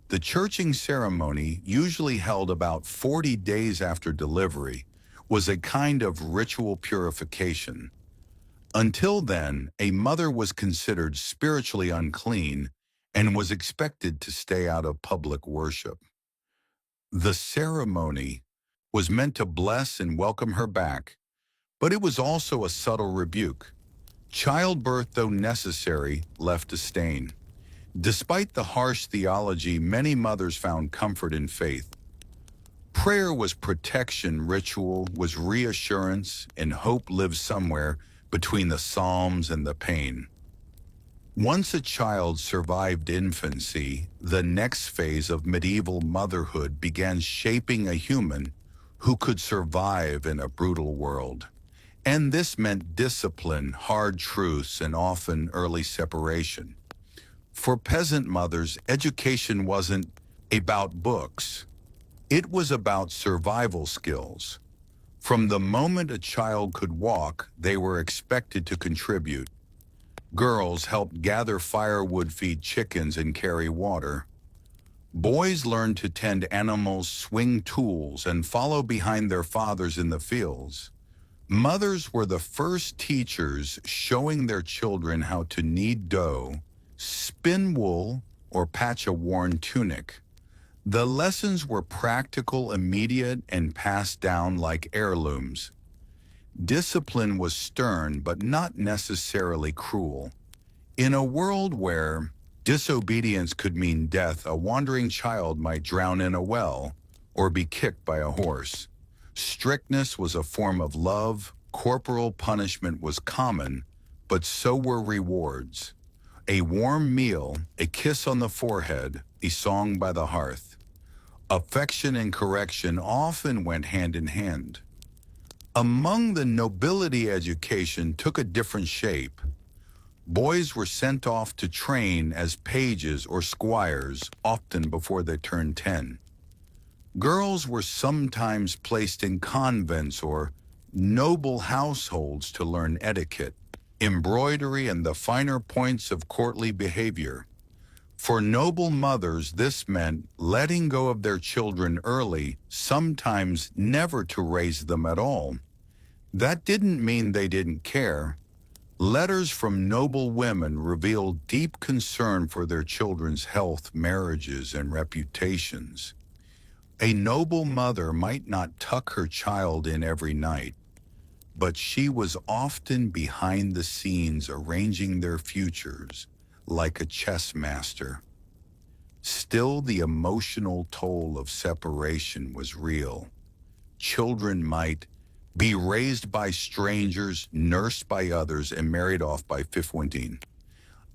The churching ceremony, usually held about 40 days after delivery, was a kind of ritual purification. Until then, a mother was considered spiritually unclean and was expected to stay out of public worship. The ceremony was meant to bless and welcome her back, but it was also a subtle rebuke. Childbirth, though necessary, left a stain. Despite the harsh theology, many mothers found comfort in faith. Prayer was protection, ritual was reassurance, and hope lived somewhere between the Psalms and the pain. Once a child survived infancy, the next phase of medieval motherhood began shaping a human who could survive in a brutal world. And this meant discipline, hard truths, and often early separation. For peasant mothers, education wasn't about books. It was about survival skills. From the moment a child could walk, they were expected to contribute. Girls helped gather firewood, feed chickens, and carry water. Boys learned to tend animals, swing tools, and follow behind their fathers in the fields. Mothers were the first teachers, showing their children how to knead dough, spin wool, or patch a worn tunic. The lessons were practical, immediate, and passed down like heirlooms. Discipline was stern but not necessarily cruel. In a world where disobedience could mean death, a wandering child might drown in a well or be kicked by a horse. Strictness was a form of love, corporal punishment was common, but so were rewards. A warm meal, a kiss on the forehead, a song by the hearth. Affection and correction often went hand in hand. Among the nobility, education took a different shape. Boys were sent off to train as pages or squires, often before they turned 10. Girls were sometimes placed in convents or noble households to learn etiquette, embroidery, and the finer points of courtly behavior. For noble mothers, this meant letting go of their children early, sometimes never to raise them at all. That didn't mean they didn't care. Letters from noble women revealed deep concern for their children's health, marriages, and reputations. A noble mother might not tuck her child in every night, but she was often behind the scenes arranging their futures, like a chess master. Still, the emotional toll of separation was real. Children might be raised by strangers, nursed by others, and married off by 15.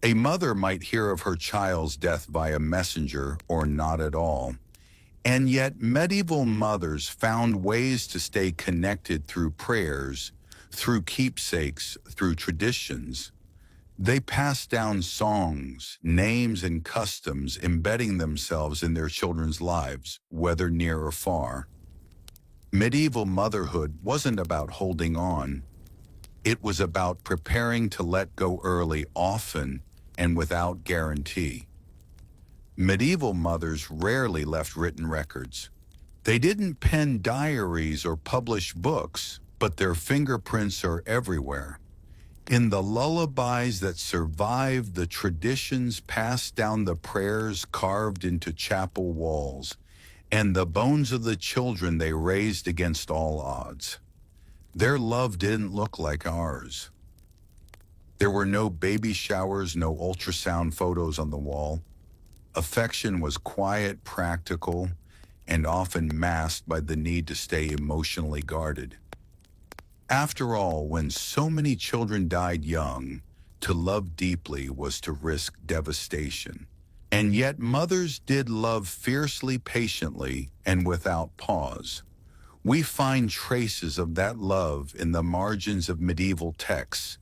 A mother might hear of her child's death via messenger or not at all. And yet medieval mothers found ways to stay connected through prayers, through keepsakes, through traditions. They passed down songs, names, and customs, embedding themselves in their children's lives, whether near or far. Medieval motherhood wasn't about holding on. It was about preparing to let go early, often, and without guarantee. Medieval mothers rarely left written records. They didn't pen diaries or publish books, but their fingerprints are everywhere. In the lullabies that survived, the traditions passed down, the prayers carved into chapel walls, and the bones of the children they raised against all odds. Their love didn't look like ours. There were no baby showers, no ultrasound photos on the wall. Affection was quiet, practical, and often masked by the need to stay emotionally guarded. After all, when so many children died young, to love deeply was to risk devastation. And yet mothers did love fiercely, patiently, and without pause. We find traces of that love in the margins of medieval texts,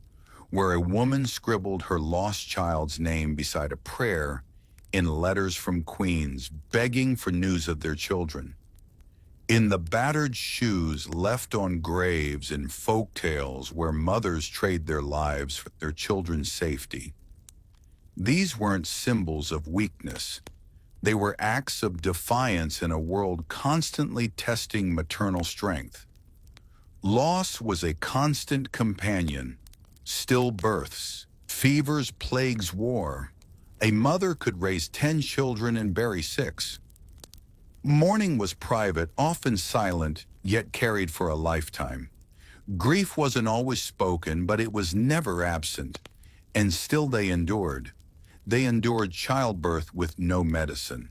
where a woman scribbled her lost child's name beside a prayer in letters from queens begging for news of their children. In the battered shoes left on graves in folk tales where mothers trade their lives for their children's safety. These weren't symbols of weakness. They were acts of defiance in a world constantly testing maternal strength. Loss was a constant companion. Stillbirths, fevers, plagues, war. A mother could raise 10 children and bury 6. Mourning was private, often silent, yet carried for a lifetime. Grief wasn't always spoken, but it was never absent. And still they endured. They endured childbirth with no medicine.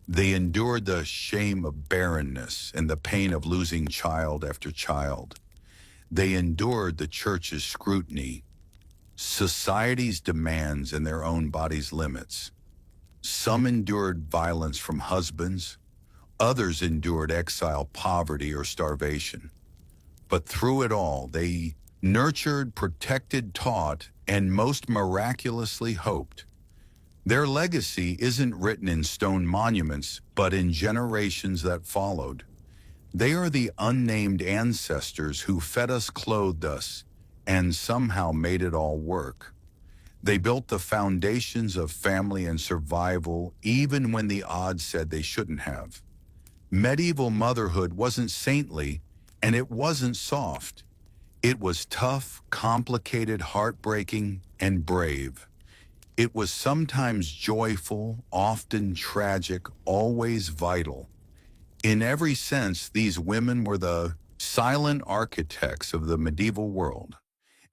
They endured the shame of barrenness and the pain of losing child after child. They endured the church's scrutiny, society's demands, and their own body's limits. Some endured violence from husbands. Others endured exile, poverty, or starvation. But through it all, they nurtured, protected, taught, and most miraculously hoped. Their legacy isn't written in stone monuments, but in generations that followed. They are the unnamed ancestors who fed us, clothed us, and somehow made it all work. They built the foundations of family and survival even when the odds said they shouldn't have. Medieval motherhood wasn't saintly, and it wasn't soft. It was tough, complicated, heartbreaking, and brave. It was sometimes joyful, often tragic, always vital. In every sense, these women were the silent architects of the medieval world.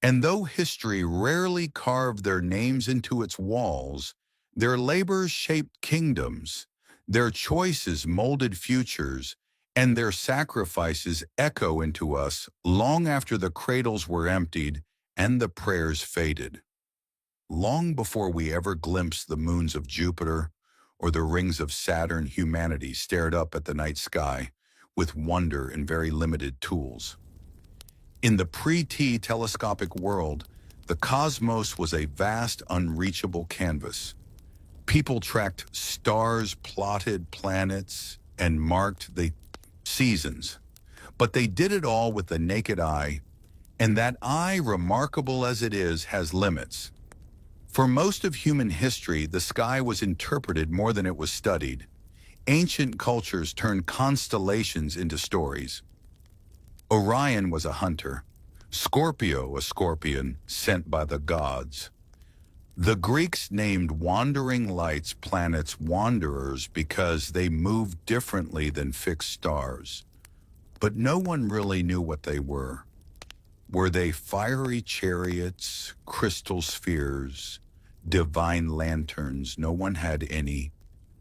And though history rarely carved their names into its walls, their labors shaped kingdoms, their choices molded futures, and their sacrifices echo into us long after the cradles were emptied and the prayers faded. Long before we ever glimpsed the moons of Jupiter or the rings of Saturn, humanity stared up at the night sky with wonder and very limited tools. In the pre-T telescopic world, the cosmos was a vast, unreachable canvas. People tracked stars, plotted planets, and marked the seasons. But they did it all with the naked eye, and that eye, remarkable as it is, has limits. For most of human history, the sky was interpreted more than it was studied. Ancient cultures turned constellations into stories. Orion was a hunter, Scorpio a scorpion sent by the gods. The Greeks named wandering lights planets wanderers because they moved differently than fixed stars. But no one really knew what they were. Were they fiery chariots, crystal spheres, divine lanterns? No one had any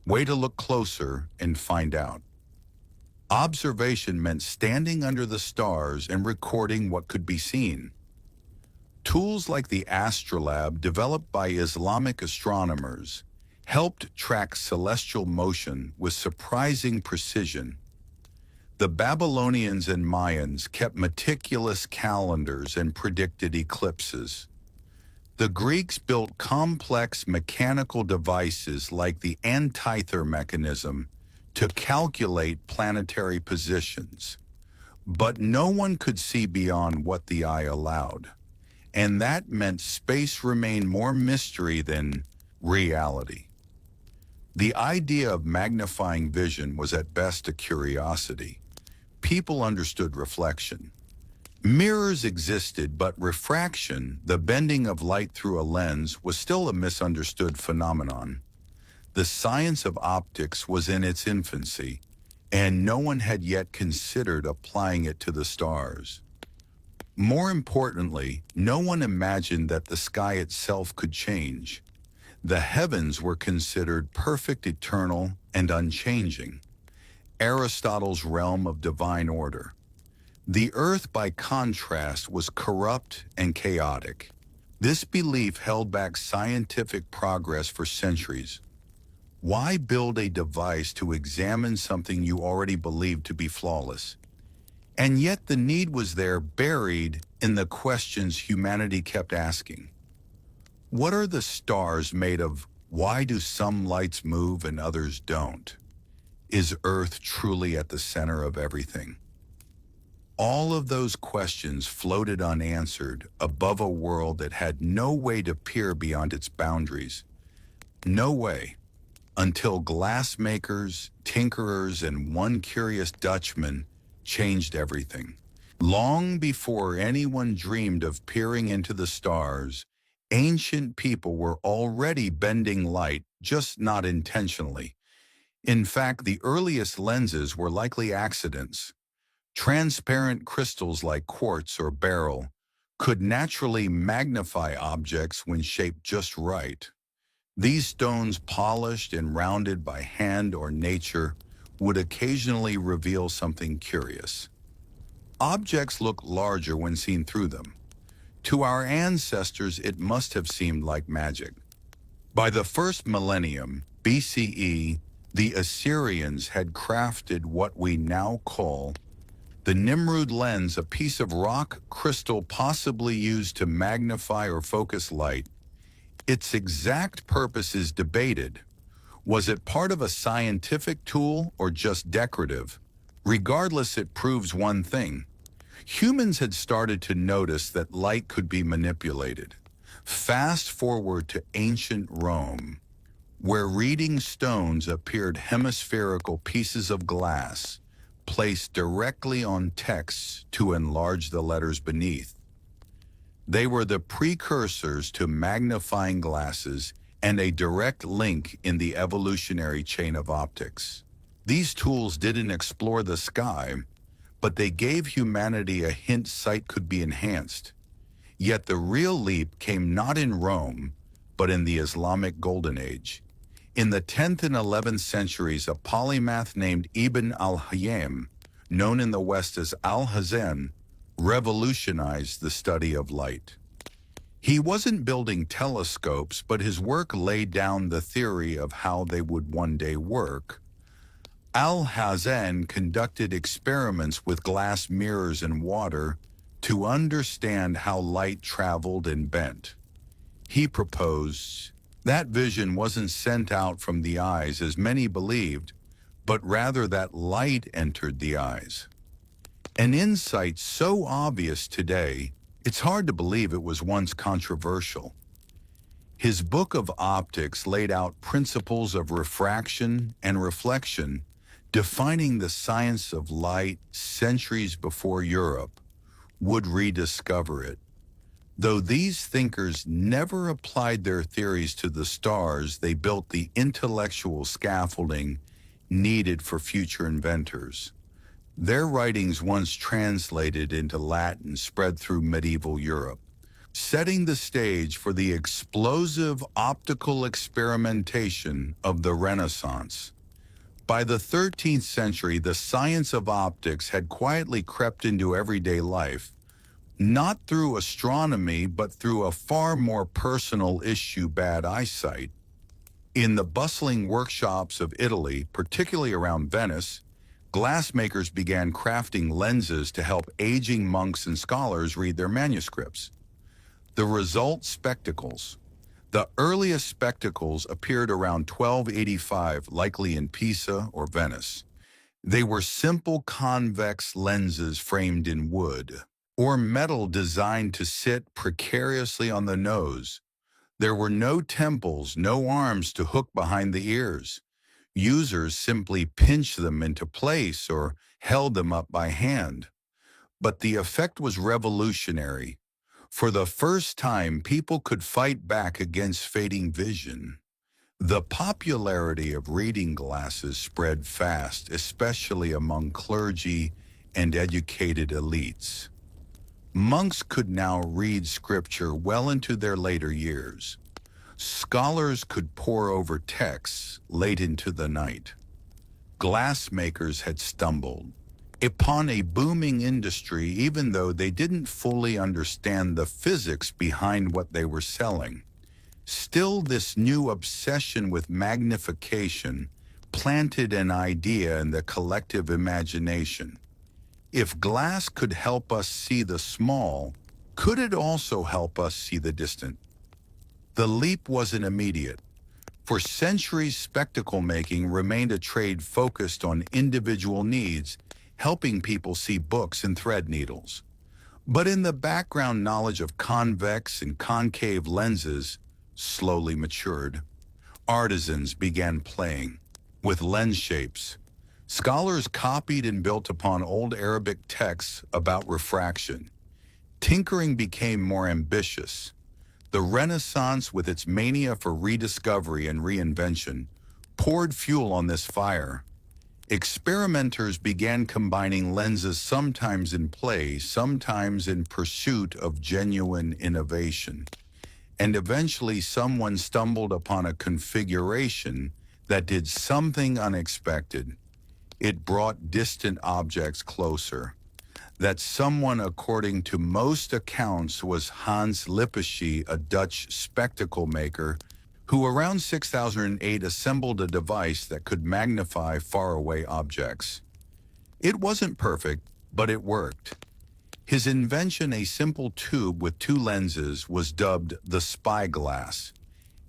way to look closer and find out. Observation meant standing under the stars and recording what could be seen. Tools like the astrolabe, developed by Islamic astronomers, helped track celestial motion with surprising precision. The Babylonians and Mayans kept meticulous calendars and predicted eclipses. The Greeks built complex mechanical devices like the antither mechanism to calculate planetary positions. But no one could see beyond what the eye allowed. And that meant space remained more mystery than reality. The idea of magnifying vision was at best a curiosity. People understood reflection. Mirrors existed, but refraction, the bending of light through a lens, was still a misunderstood phenomenon. The science of optics was in its infancy, and no one had yet considered applying it to the stars. More importantly, no one imagined that the sky itself could change. The heavens were considered perfect, eternal, and unchanging. Aristotle's realm of divine order. The earth, by contrast, was corrupt and chaotic. This belief held back scientific progress for centuries. Why build a device to examine something you already believed to be flawless? And yet the need was there, buried in the questions humanity kept asking. What are the stars made of? Why do some lights move and others don't? Is Earth truly at the center of everything? All of those questions floated unanswered above a world that had no way to peer beyond its boundaries. No way, until glassmakers, tinkerers, and one curious Dutchman changed everything. Long before anyone dreamed of peering into the stars, ancient people were already bending light, just not intentionally. In fact, the earliest lenses were likely accidents. Transparent crystals like quartz or beryl could naturally magnify objects when shaped just right. These stones, polished and rounded by hand or nature, would occasionally reveal something curious. Objects look larger when seen through them. To our ancestors, it must have seemed like magic. By the first millennium, BCE, the Assyrians had crafted what we now call the Nimrud lens, a piece of rock crystal possibly used to magnify or focus light. Its exact purpose is debated. Was it part of a scientific tool or just decorative? Regardless, it proves one thing. Humans had started to notice that light could be manipulated. Fast forward to ancient Rome, where reading stones appeared hemispherical pieces of glass placed directly on texts to enlarge the letters beneath. They were the precursors to magnifying glasses and a direct link in the evolutionary chain of optics. These tools didn't explore the sky, but they gave humanity a hint sight could be enhanced. Yet the real leap came not in Rome, but in the Islamic Golden Age. In the 10th and 11th centuries, a polymath named Ibn al-Haytham, known in the West as Al-Hazen, revolutionized the study of light. He wasn't building telescopes, but his work laid down the theory of how they would one day work. Al-Hazen conducted experiments with glass mirrors and water to understand how light traveled and bent. He proposed that vision wasn't sent out from the eyes as many believed, but rather that light entered the eyes. An insight so obvious today, it's hard to believe it was once controversial. His book of optics laid out principles of refraction and reflection, defining the science of light centuries before Europe would rediscover it. Though these thinkers never applied their theories to the stars, they built the intellectual scaffolding needed for future inventors. Their writings, once translated into Latin, spread through medieval Europe, setting the stage for the explosive optical experimentation of the Renaissance. By the 13th century, the science of optics had quietly crept into everyday life, not through astronomy, but through a far more personal issue: bad eyesight. In the bustling workshops of Italy, particularly around Venice, glassmakers began crafting lenses to help aging monks and scholars read their manuscripts. The result: spectacles. The earliest spectacles appeared around 1285, likely in Pisa or Venice. They were simple convex lenses framed in wood or metal designed to sit precariously on the nose. There were no temples, no arms to hook behind the ears. Users simply pinched them into place or held them up by hand. But the effect was revolutionary. For the first time, people could fight back against fading vision. The popularity of reading glasses spread fast, especially among clergy and educated elites. Monks could now read scripture well into their later years. Scholars could pore over texts late into the night. Glassmakers had stumbled upon a booming industry, even though they didn't fully understand the physics behind what they were selling. Still, this new obsession with magnification planted an idea in the collective imagination. If glass could help us see the small, could it also help us see the distant? The leap wasn't immediate. For centuries, spectacle making remained a trade focused on individual needs, helping people see books and thread needles. But in the background, knowledge of convex and concave lenses slowly matured. Artisans began playing with lens shapes. Scholars copied and built upon old Arabic texts about refraction. Tinkering became more ambitious. The Renaissance, with its mania for rediscovery and reinvention, poured fuel on this fire. Experimenters began combining lenses, sometimes in play, sometimes in pursuit of genuine innovation. And eventually someone stumbled upon a configuration that did something unexpected. It brought distant objects closer. That someone, according to most accounts, was Hans Lippershey, a Dutch spectacle maker, who around 6008 assembled a device that could magnify faraway objects. It wasn't perfect, but it worked. His invention, a simple tube with two lenses, was dubbed the spyglass.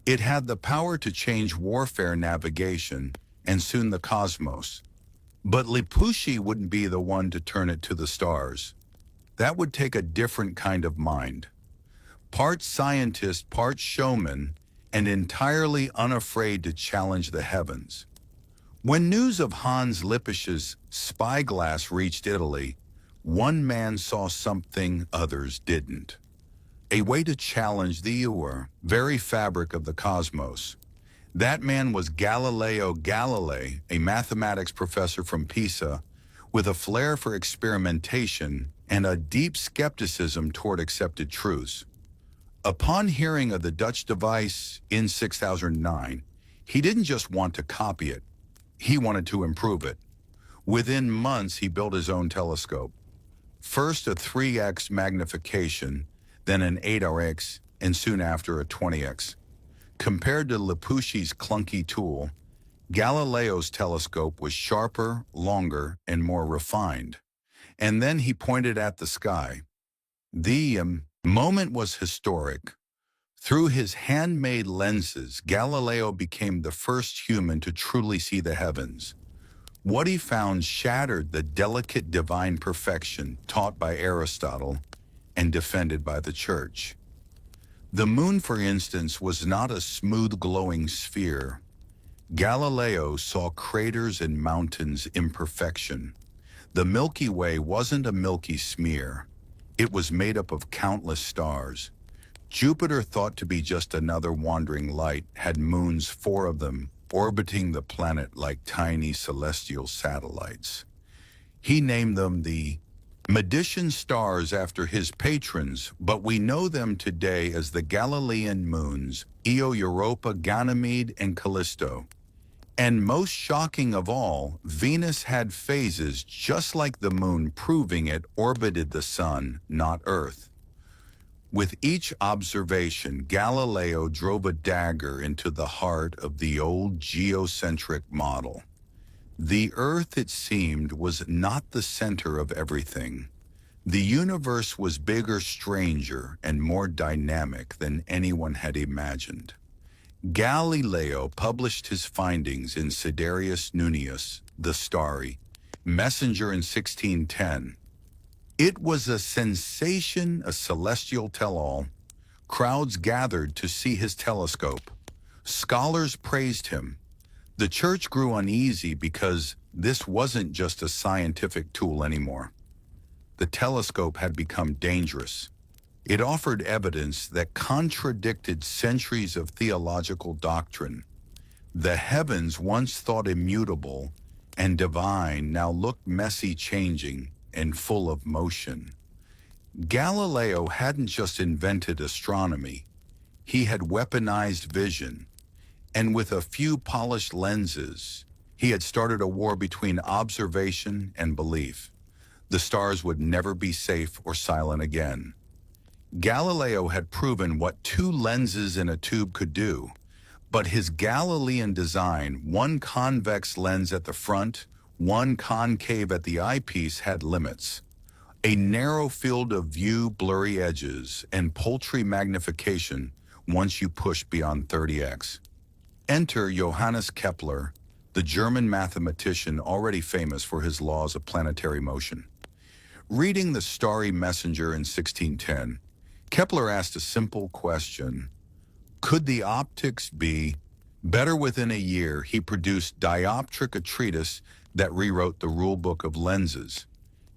It had the power to change warfare navigation and soon the cosmos. But Lippershey wouldn't be the one to turn it to the stars. That would take a different kind of mind. Part scientist, part showman, and entirely unafraid to challenge the heavens. When news of Hans Lippershey's spyglass reached Italy, one man saw something others didn't. A way to challenge the very fabric of the cosmos. That man was Galileo Galilei, a mathematics professor from Pisa, with a flair for experimentation and a deep skepticism toward accepted truths. Upon hearing of the Dutch device in 6009, he didn't just want to copy it, he wanted to improve it. Within months, he built his own telescope. First a 3X magnification, then an 8X, and soon after a 20X. Compared to Lippershey's clunky tool, Galileo's telescope was sharper, longer, and more refined. And then he pointed at the sky. The moment was historic. Through his handmade lenses, Galileo became the first human to truly see the heavens. What he found shattered the delicate divine perfection taught by Aristotle and defended by the Church. The moon, for instance, was not a smooth glowing sphere. Galileo saw craters and mountains imperfection. The Milky Way wasn't a milky smear. It was made up of countless stars. Jupiter, thought to be just another wandering light, had moons, 4 of them, orbiting the planet like tiny celestial satellites. He named them the Medicean stars after his patrons, but we know them today as the Galilean moons, Io, Europa, Ganymede, and Callisto. And most shocking of all, Venus had phases just like the moon, proving it orbited the sun, not Earth. With each observation, Galileo drove a dagger into the heart of the old geocentric model. The Earth, it seemed, was not the center of everything. The universe was bigger, stranger, and more dynamic than anyone had imagined. Galileo published his findings in Sidereus Nuncius, the Starry Messenger, in 1610. It was a sensation, a celestial tell-all. Crowds gathered to see his telescope. Scholars praised him. The Church grew uneasy because this wasn't just a scientific tool anymore. The telescope had become dangerous. It offered evidence that contradicted centuries of theological doctrine. The heavens, once thought immutable and divine, now looked messy, changing, and full of motion. Galileo hadn't just invented astronomy. He had weaponized vision. And with a few polished lenses, he had started a war between observation and belief. The stars would never be safe or silent again. Galileo had proven what 2 lenses in a tube could do, but his Galilean design, one convex lens at the front, One concave at the eyepiece had limits. A narrow field of view, blurry edges, and paltry magnification once you push beyond 30x. Enter Johannes Kepler, the German mathematician already famous for his laws of planetary motion. Reading the Starry Messenger in 1610, Kepler asked a simple question: could the optics be better? Within a year, he produced Dioptric, a treatise that rewrote the rulebook of lenses.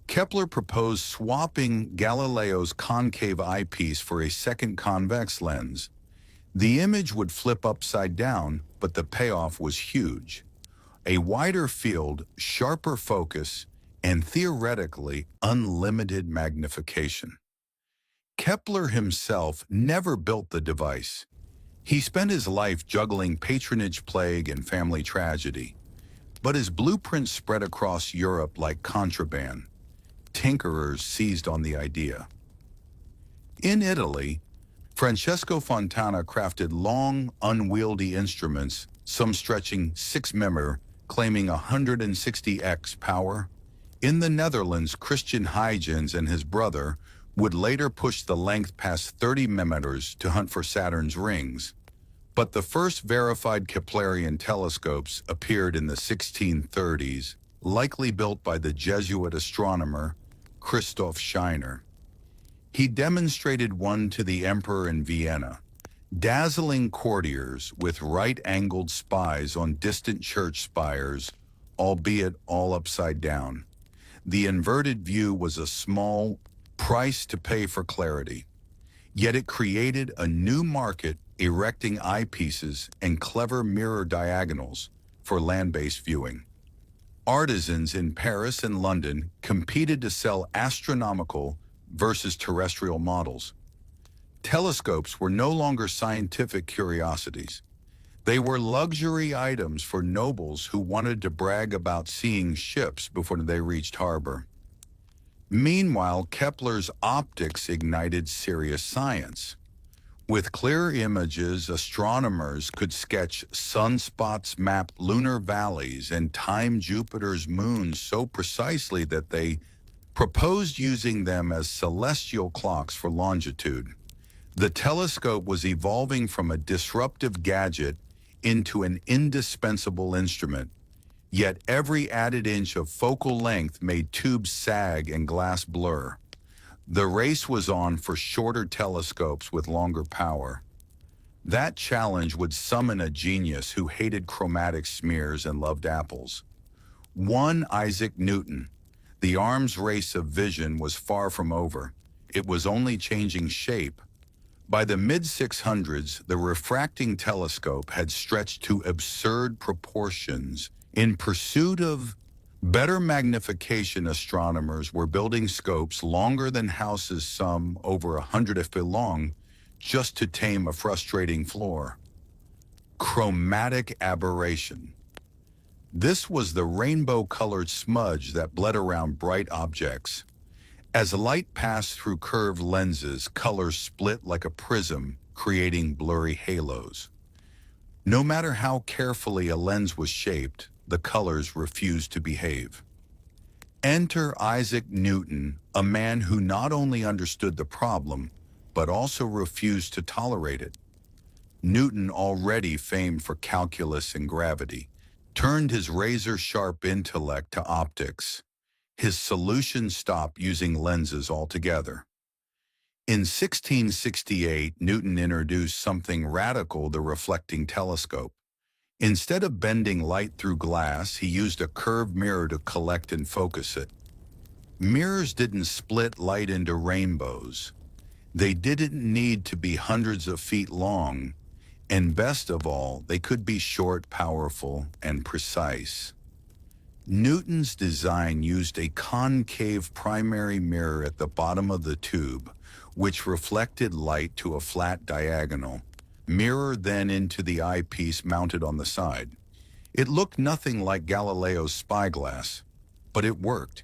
Kepler proposed swapping Galileo's concave eyepiece for a second convex lens. The image would flip upside down, but the payoff was huge. A wider field, sharper focus, and theoretically unlimited magnification. Kepler himself never built the device. He spent his life juggling patronage, plague, and family tragedy. But his blueprint spread across Europe like contraband. Tinkerers seized on the idea. In Italy, Francesco Fontana crafted long, unwieldy instruments, some stretching 6 mm, claiming 160x power. In the Netherlands, Christian Huygens and his brother would later push the length past 30 mm to hunt for Saturn's rings. But the first verified Keplerian telescopes appeared in the 1630s, likely built by the Jesuit astronomer Christoph Scheiner. He demonstrated one to the emperor in Vienna. Dazzling courtiers with right-angled spies on distant church spires, albeit all upside down. The inverted view was a small price to pay for clarity. Yet it created a new market, erecting eyepieces and clever mirror diagonals for land-based viewing. Artisans in Paris and London competed to sell astronomical versus terrestrial models. Telescopes were no longer scientific curiosities. They were luxury items for nobles who wanted to brag about seeing ships before they reached harbor. Meanwhile, Kepler's optics ignited serious science. With clear images, astronomers could sketch sunspots, map lunar valleys, and time Jupiter's moons so precisely that they proposed using them as celestial clocks for longitude. The telescope was evolving from a disruptive gadget into an indispensable instrument, yet every added inch of focal length made tubes sag and glass blur. The race was on for shorter telescopes with longer power. That challenge would summon a genius who hated chromatic smears and loved apples. One Isaac Newton. The arms race of vision was far from over. It was only changing shape. By the mid-600s, the refracting telescope had stretched to absurd proportions. In pursuit of better magnification, astronomers were building scopes longer than houses, some over 100 feet long, just to tame a frustrating flaw. Chromatic aberration. This was the rainbow-colored smudge that bled around bright objects. As light passed through curved lenses, colors split like a prism, creating blurry halos. No matter how carefully a lens was shaped, the colors refused to behave. Enter Isaac Newton, a man who not only understood the problem, but also refused to tolerate it. Newton, already famed for calculus and gravity, turned his razor-sharp intellect to optics. His solution stopped using lenses altogether. In 1668, Newton introduced something radical: the reflecting telescope. Instead of bending light through glass, he used a curved mirror to collect and focus it. Mirrors didn't split light into rainbows. They didn't need to be hundreds of feet long, and best of all, they could be short, powerful, and precise. Newton's design used a concave primary mirror at the bottom of the tube, which reflected light to a flat diagonal mirror, then into the eyepiece mounted on the side. It looked nothing like Galileo's spyglass, but it worked.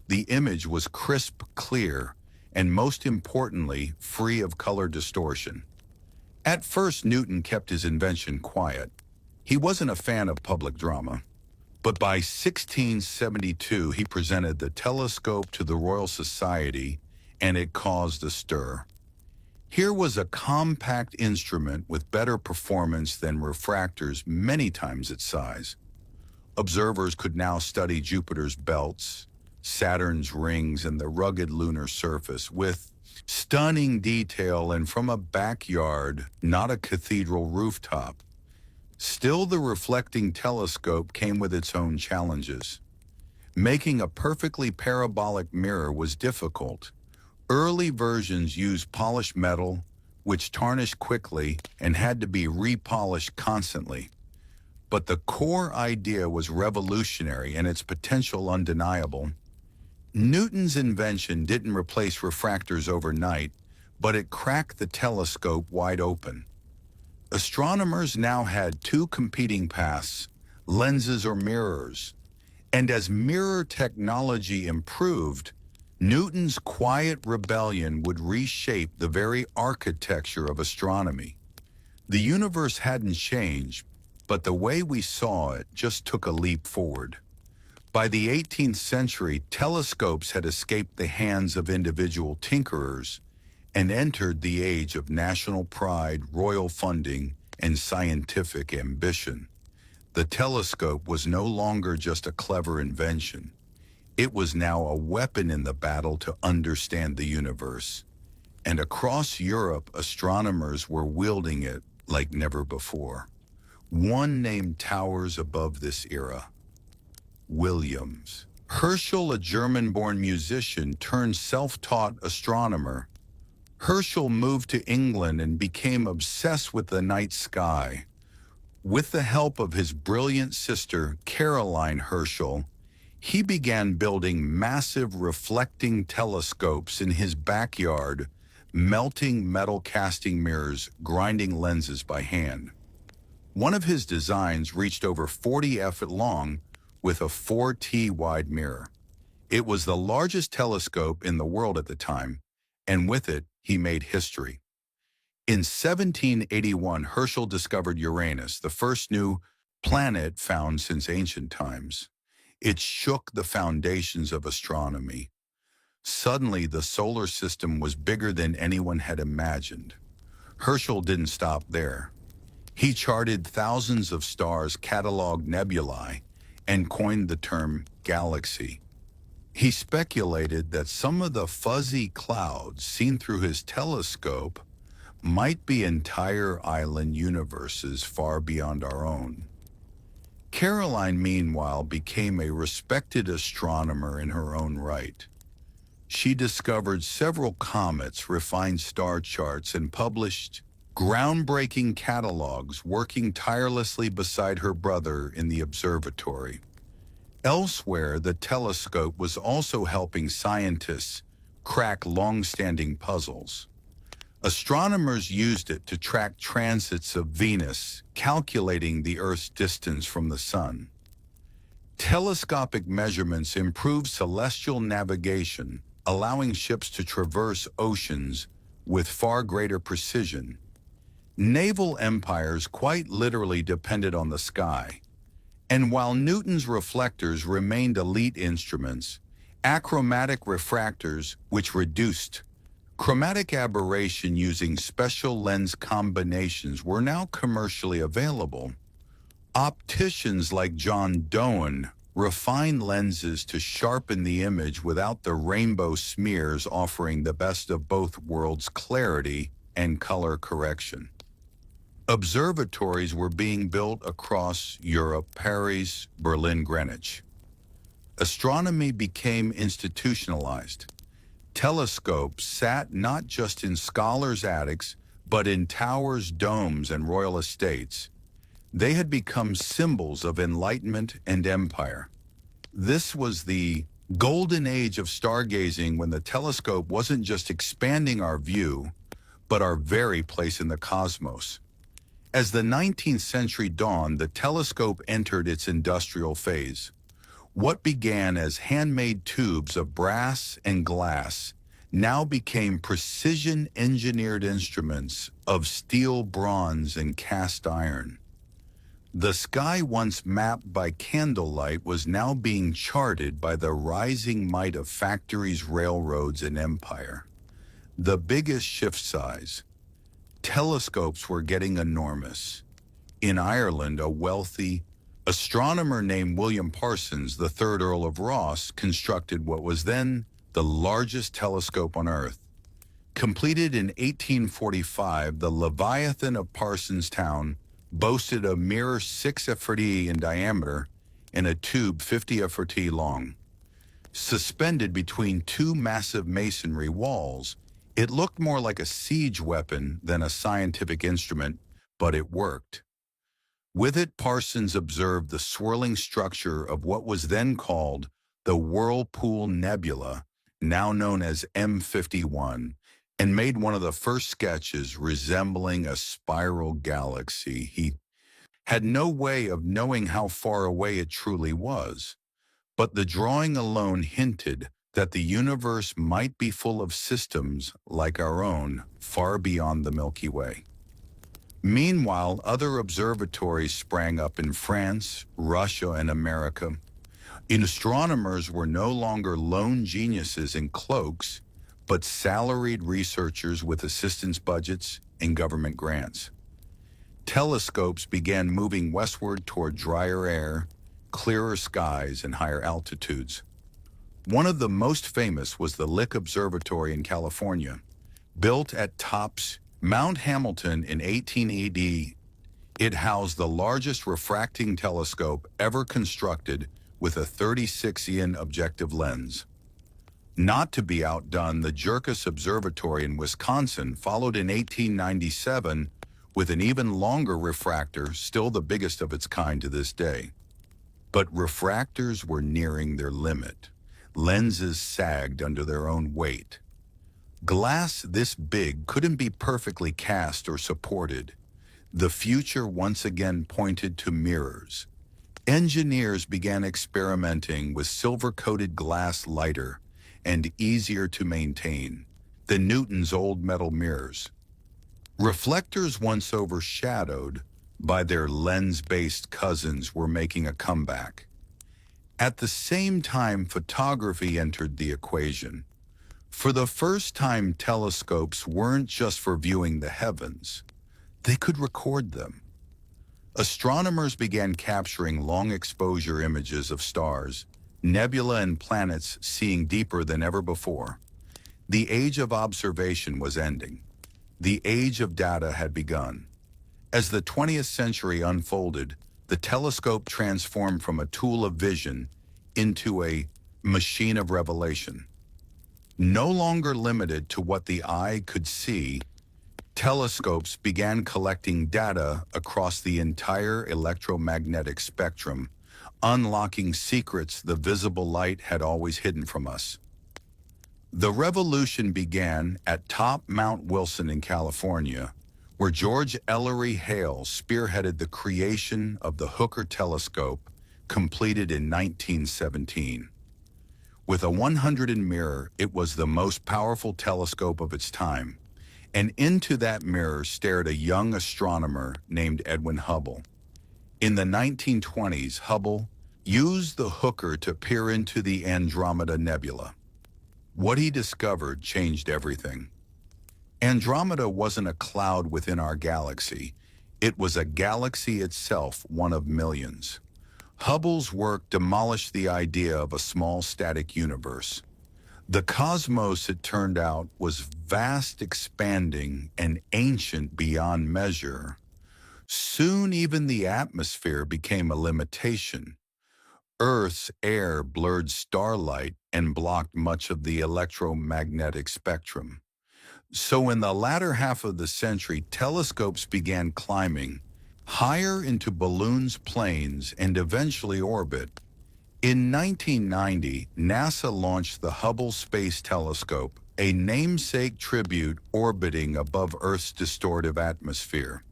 The image was crisp, clear, and most importantly, free of color distortion. At first, Newton kept his invention quiet. He wasn't a fan of public drama. But by 1672, he presented the telescope to the Royal Society, and it caused a stir. Here was a compact instrument with better performance than refractors many times its size. Observers could now study Jupiter's belts, Saturn's rings, and the rugged lunar surface with stunning detail and from a backyard, not a cathedral rooftop. Still, the reflecting telescope came with its own challenges. Making a perfectly parabolic mirror was difficult. Early versions used polished metal, which tarnished quickly and had to be repolished constantly. But the core idea was revolutionary and its potential undeniable. Newton's invention didn't replace refractors overnight, but it cracked the telescope wide open. Astronomers now had two competing paths, lenses or mirrors. And as mirror technology improved, Newton's quiet rebellion would reshape the very architecture of astronomy. The universe hadn't changed, but the way we saw it just took a leap forward. By the 18th century, telescopes had escaped the hands of individual tinkerers and entered the age of national pride, royal funding, and scientific ambition. The telescope was no longer just a clever invention. It was now a weapon in the battle to understand the universe. And across Europe, astronomers were wielding it like never before. One name towers above this era: Williams. Herschel, a German-born musician turned self-taught astronomer. Herschel moved to England and became obsessed with the night sky. With the help of his brilliant sister, Caroline Herschel, he began building massive reflecting telescopes in his backyard, melting metal casting mirrors, grinding lenses by hand. One of his designs reached over 40 feet long with a 4T wide mirror. It was the largest telescope in the world at the time, and with it, he made history. In 1781, Herschel discovered Uranus, the first new planet found since ancient times. It shook the foundations of astronomy. Suddenly, the solar system was bigger than anyone had imagined. Herschel didn't stop there. He charted thousands of stars, cataloged nebulae, and coined the term galaxy. He speculated that some of the fuzzy clouds seen through his telescope might be entire island universes far beyond our own. Caroline, meanwhile, became a respected astronomer in her own right. She discovered several comets, refined star charts, and published groundbreaking catalogs, working tirelessly beside her brother in the observatory. Elsewhere, the telescope was also helping scientists crack long-standing puzzles. Astronomers used it to track transits of Venus, calculating the Earth's distance from the Sun. Telescopic measurements improved celestial navigation, allowing ships to traverse oceans with far greater precision. Naval empires quite literally depended on the sky. And while Newton's reflectors remained elite instruments, achromatic refractors, which reduced chromatic aberration using special lens combinations, were now commercially available. Opticians like John Doan refined lenses to sharpen the image without the rainbow smears, offering the best of both worlds: clarity and color correction. Observatories were being built across Europe: Paris, Berlin, Greenwich. Astronomy became institutionalized. Telescopes sat not just in scholars' attics, but in towers, domes, and royal estates. They had become symbols of enlightenment and empire. This was the golden age of stargazing, when the telescope wasn't just expanding our view, but our very place in the cosmos. As the 19th century dawned, the telescope entered its industrial phase. What began as handmade tubes of brass and glass now became precision-engineered instruments of steel, bronze, and cast iron. The sky once mapped by candlelight was now being charted by the rising might of factories, railroads, and empire. The biggest shift size. Telescopes were getting enormous. In Ireland, a wealthy astronomer named William Parsons, the third Earl of Ross, constructed what was then the largest telescope on Earth. Completed in 1845, the Leviathan of Parsonstown boasted a mirror 6 ft in diameter and a tube 50 ft long. Suspended between two massive masonry walls, it looked more like a siege weapon than a scientific instrument, but it worked. With it, Parsons observed the swirling structure of what was then called the Whirlpool Nebula, now known as M51, and made one of the first sketches resembling a spiral galaxy. He had no way of knowing how far away it truly was, but the drawing alone hinted that the universe might be full of systems like our own, far beyond the Milky Way. Meanwhile, other observatories sprang up in France, Russia, and America. Astronomers were no longer lone geniuses in cloaks, but salaried researchers with assistance budgets and government grants. Telescopes began moving westward toward drier air, clearer skies, and higher altitudes. One of the most famous was the Lick Observatory in California. Built at tops Mount Hamilton in 1880, it housed the largest refracting telescope ever constructed with a 36-in objective lens. Not to be outdone, the Jerkas Observatory in Wisconsin followed in 1897 with an even longer refractor, still the biggest of its kind to this day. But refractors were nearing their limit. Lenses sagged under their own weight. Glass this big couldn't be perfectly cast or supported. The future once again pointed to mirrors. Engineers began experimenting with silver-coated glass, lighter and easier to maintain than Newton's old metal mirrors. Reflectors, once overshadowed by their lens-based cousins, were making a comeback. At the same time, photography entered the equation. For the first time, telescopes weren't just for viewing the heavens. They could record them. Astronomers began capturing long-exposure images of stars, nebula, and planets, seeing deeper than ever before. The age of observation was ending. The age of data had begun. As the 20th century unfolded, the telescope transformed from a tool of vision into a machine of revelation. No longer limited to what the eye could see, telescopes began collecting data across the entire electromagnetic spectrum, unlocking secrets the visible light had always hidden from us. The revolution began at top Mount Wilson in California, where George Ellery Hale spearheaded the creation of the Hooker telescope, completed in 1917. With a 100-in mirror, it was the most powerful telescope of its time, and into that mirror stared a young astronomer named Edwin Hubble. In the 1920s, Hubble used the Hooker to peer into the Andromeda Nebula. What he discovered changed everything. Andromeda wasn't a cloud within our galaxy. It was a galaxy itself, one of millions. Hubble's work demolished the idea of a small static universe. The cosmos, it turned out, was vast, expanding, and ancient beyond measure. Soon even the atmosphere became a limitation. Earth's air blurred starlight and blocked much of the electromagnetic spectrum. So in the latter half of the century, telescopes began climbing higher into balloons, planes, and eventually orbit. In 1990, NASA launched the Hubble Space Telescope, a namesake tribute orbiting above Earth's distortive atmosphere.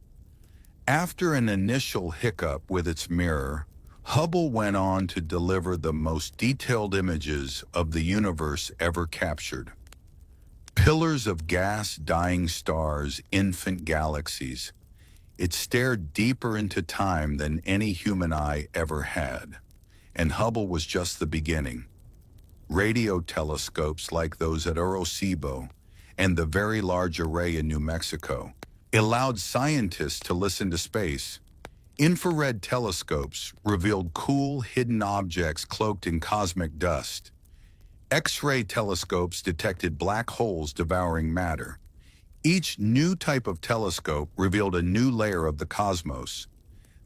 After an initial hiccup with its mirror, Hubble went on to deliver the most detailed images of the universe ever captured. Pillars of gas, dying stars, infant galaxies. It stared deeper into time than any human eye ever had. And Hubble was just the beginning. Radio telescopes like those at Arecibo and the Very Large Array in New Mexico allowed scientists to listen to space. Infrared telescopes revealed cool, hidden objects cloaked in cosmic dust. X-ray telescopes detected black holes devouring matter. Each new type of telescope revealed a new layer of the cosmos.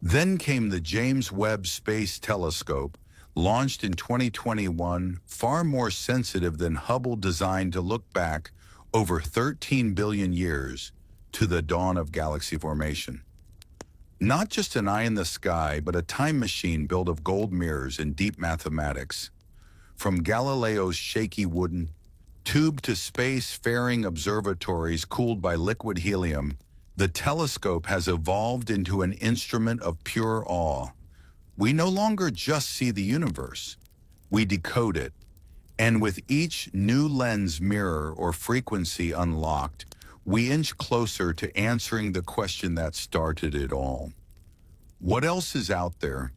Then came the James Webb Space Telescope, launched in 2021, far more sensitive than Hubble, designed to look back over 13 billion years to the dawn of galaxy formation. Not just an eye in the sky, but a time machine built of gold mirrors and deep mathematics. From Galileo's shaky wooden tube to space-faring observatories cooled by liquid helium, the telescope has evolved into an instrument of pure awe. We no longer just see the universe, we decode it. And with each new lens, mirror, or frequency unlocked, we inch closer to answering the question that started it all. What else is out there?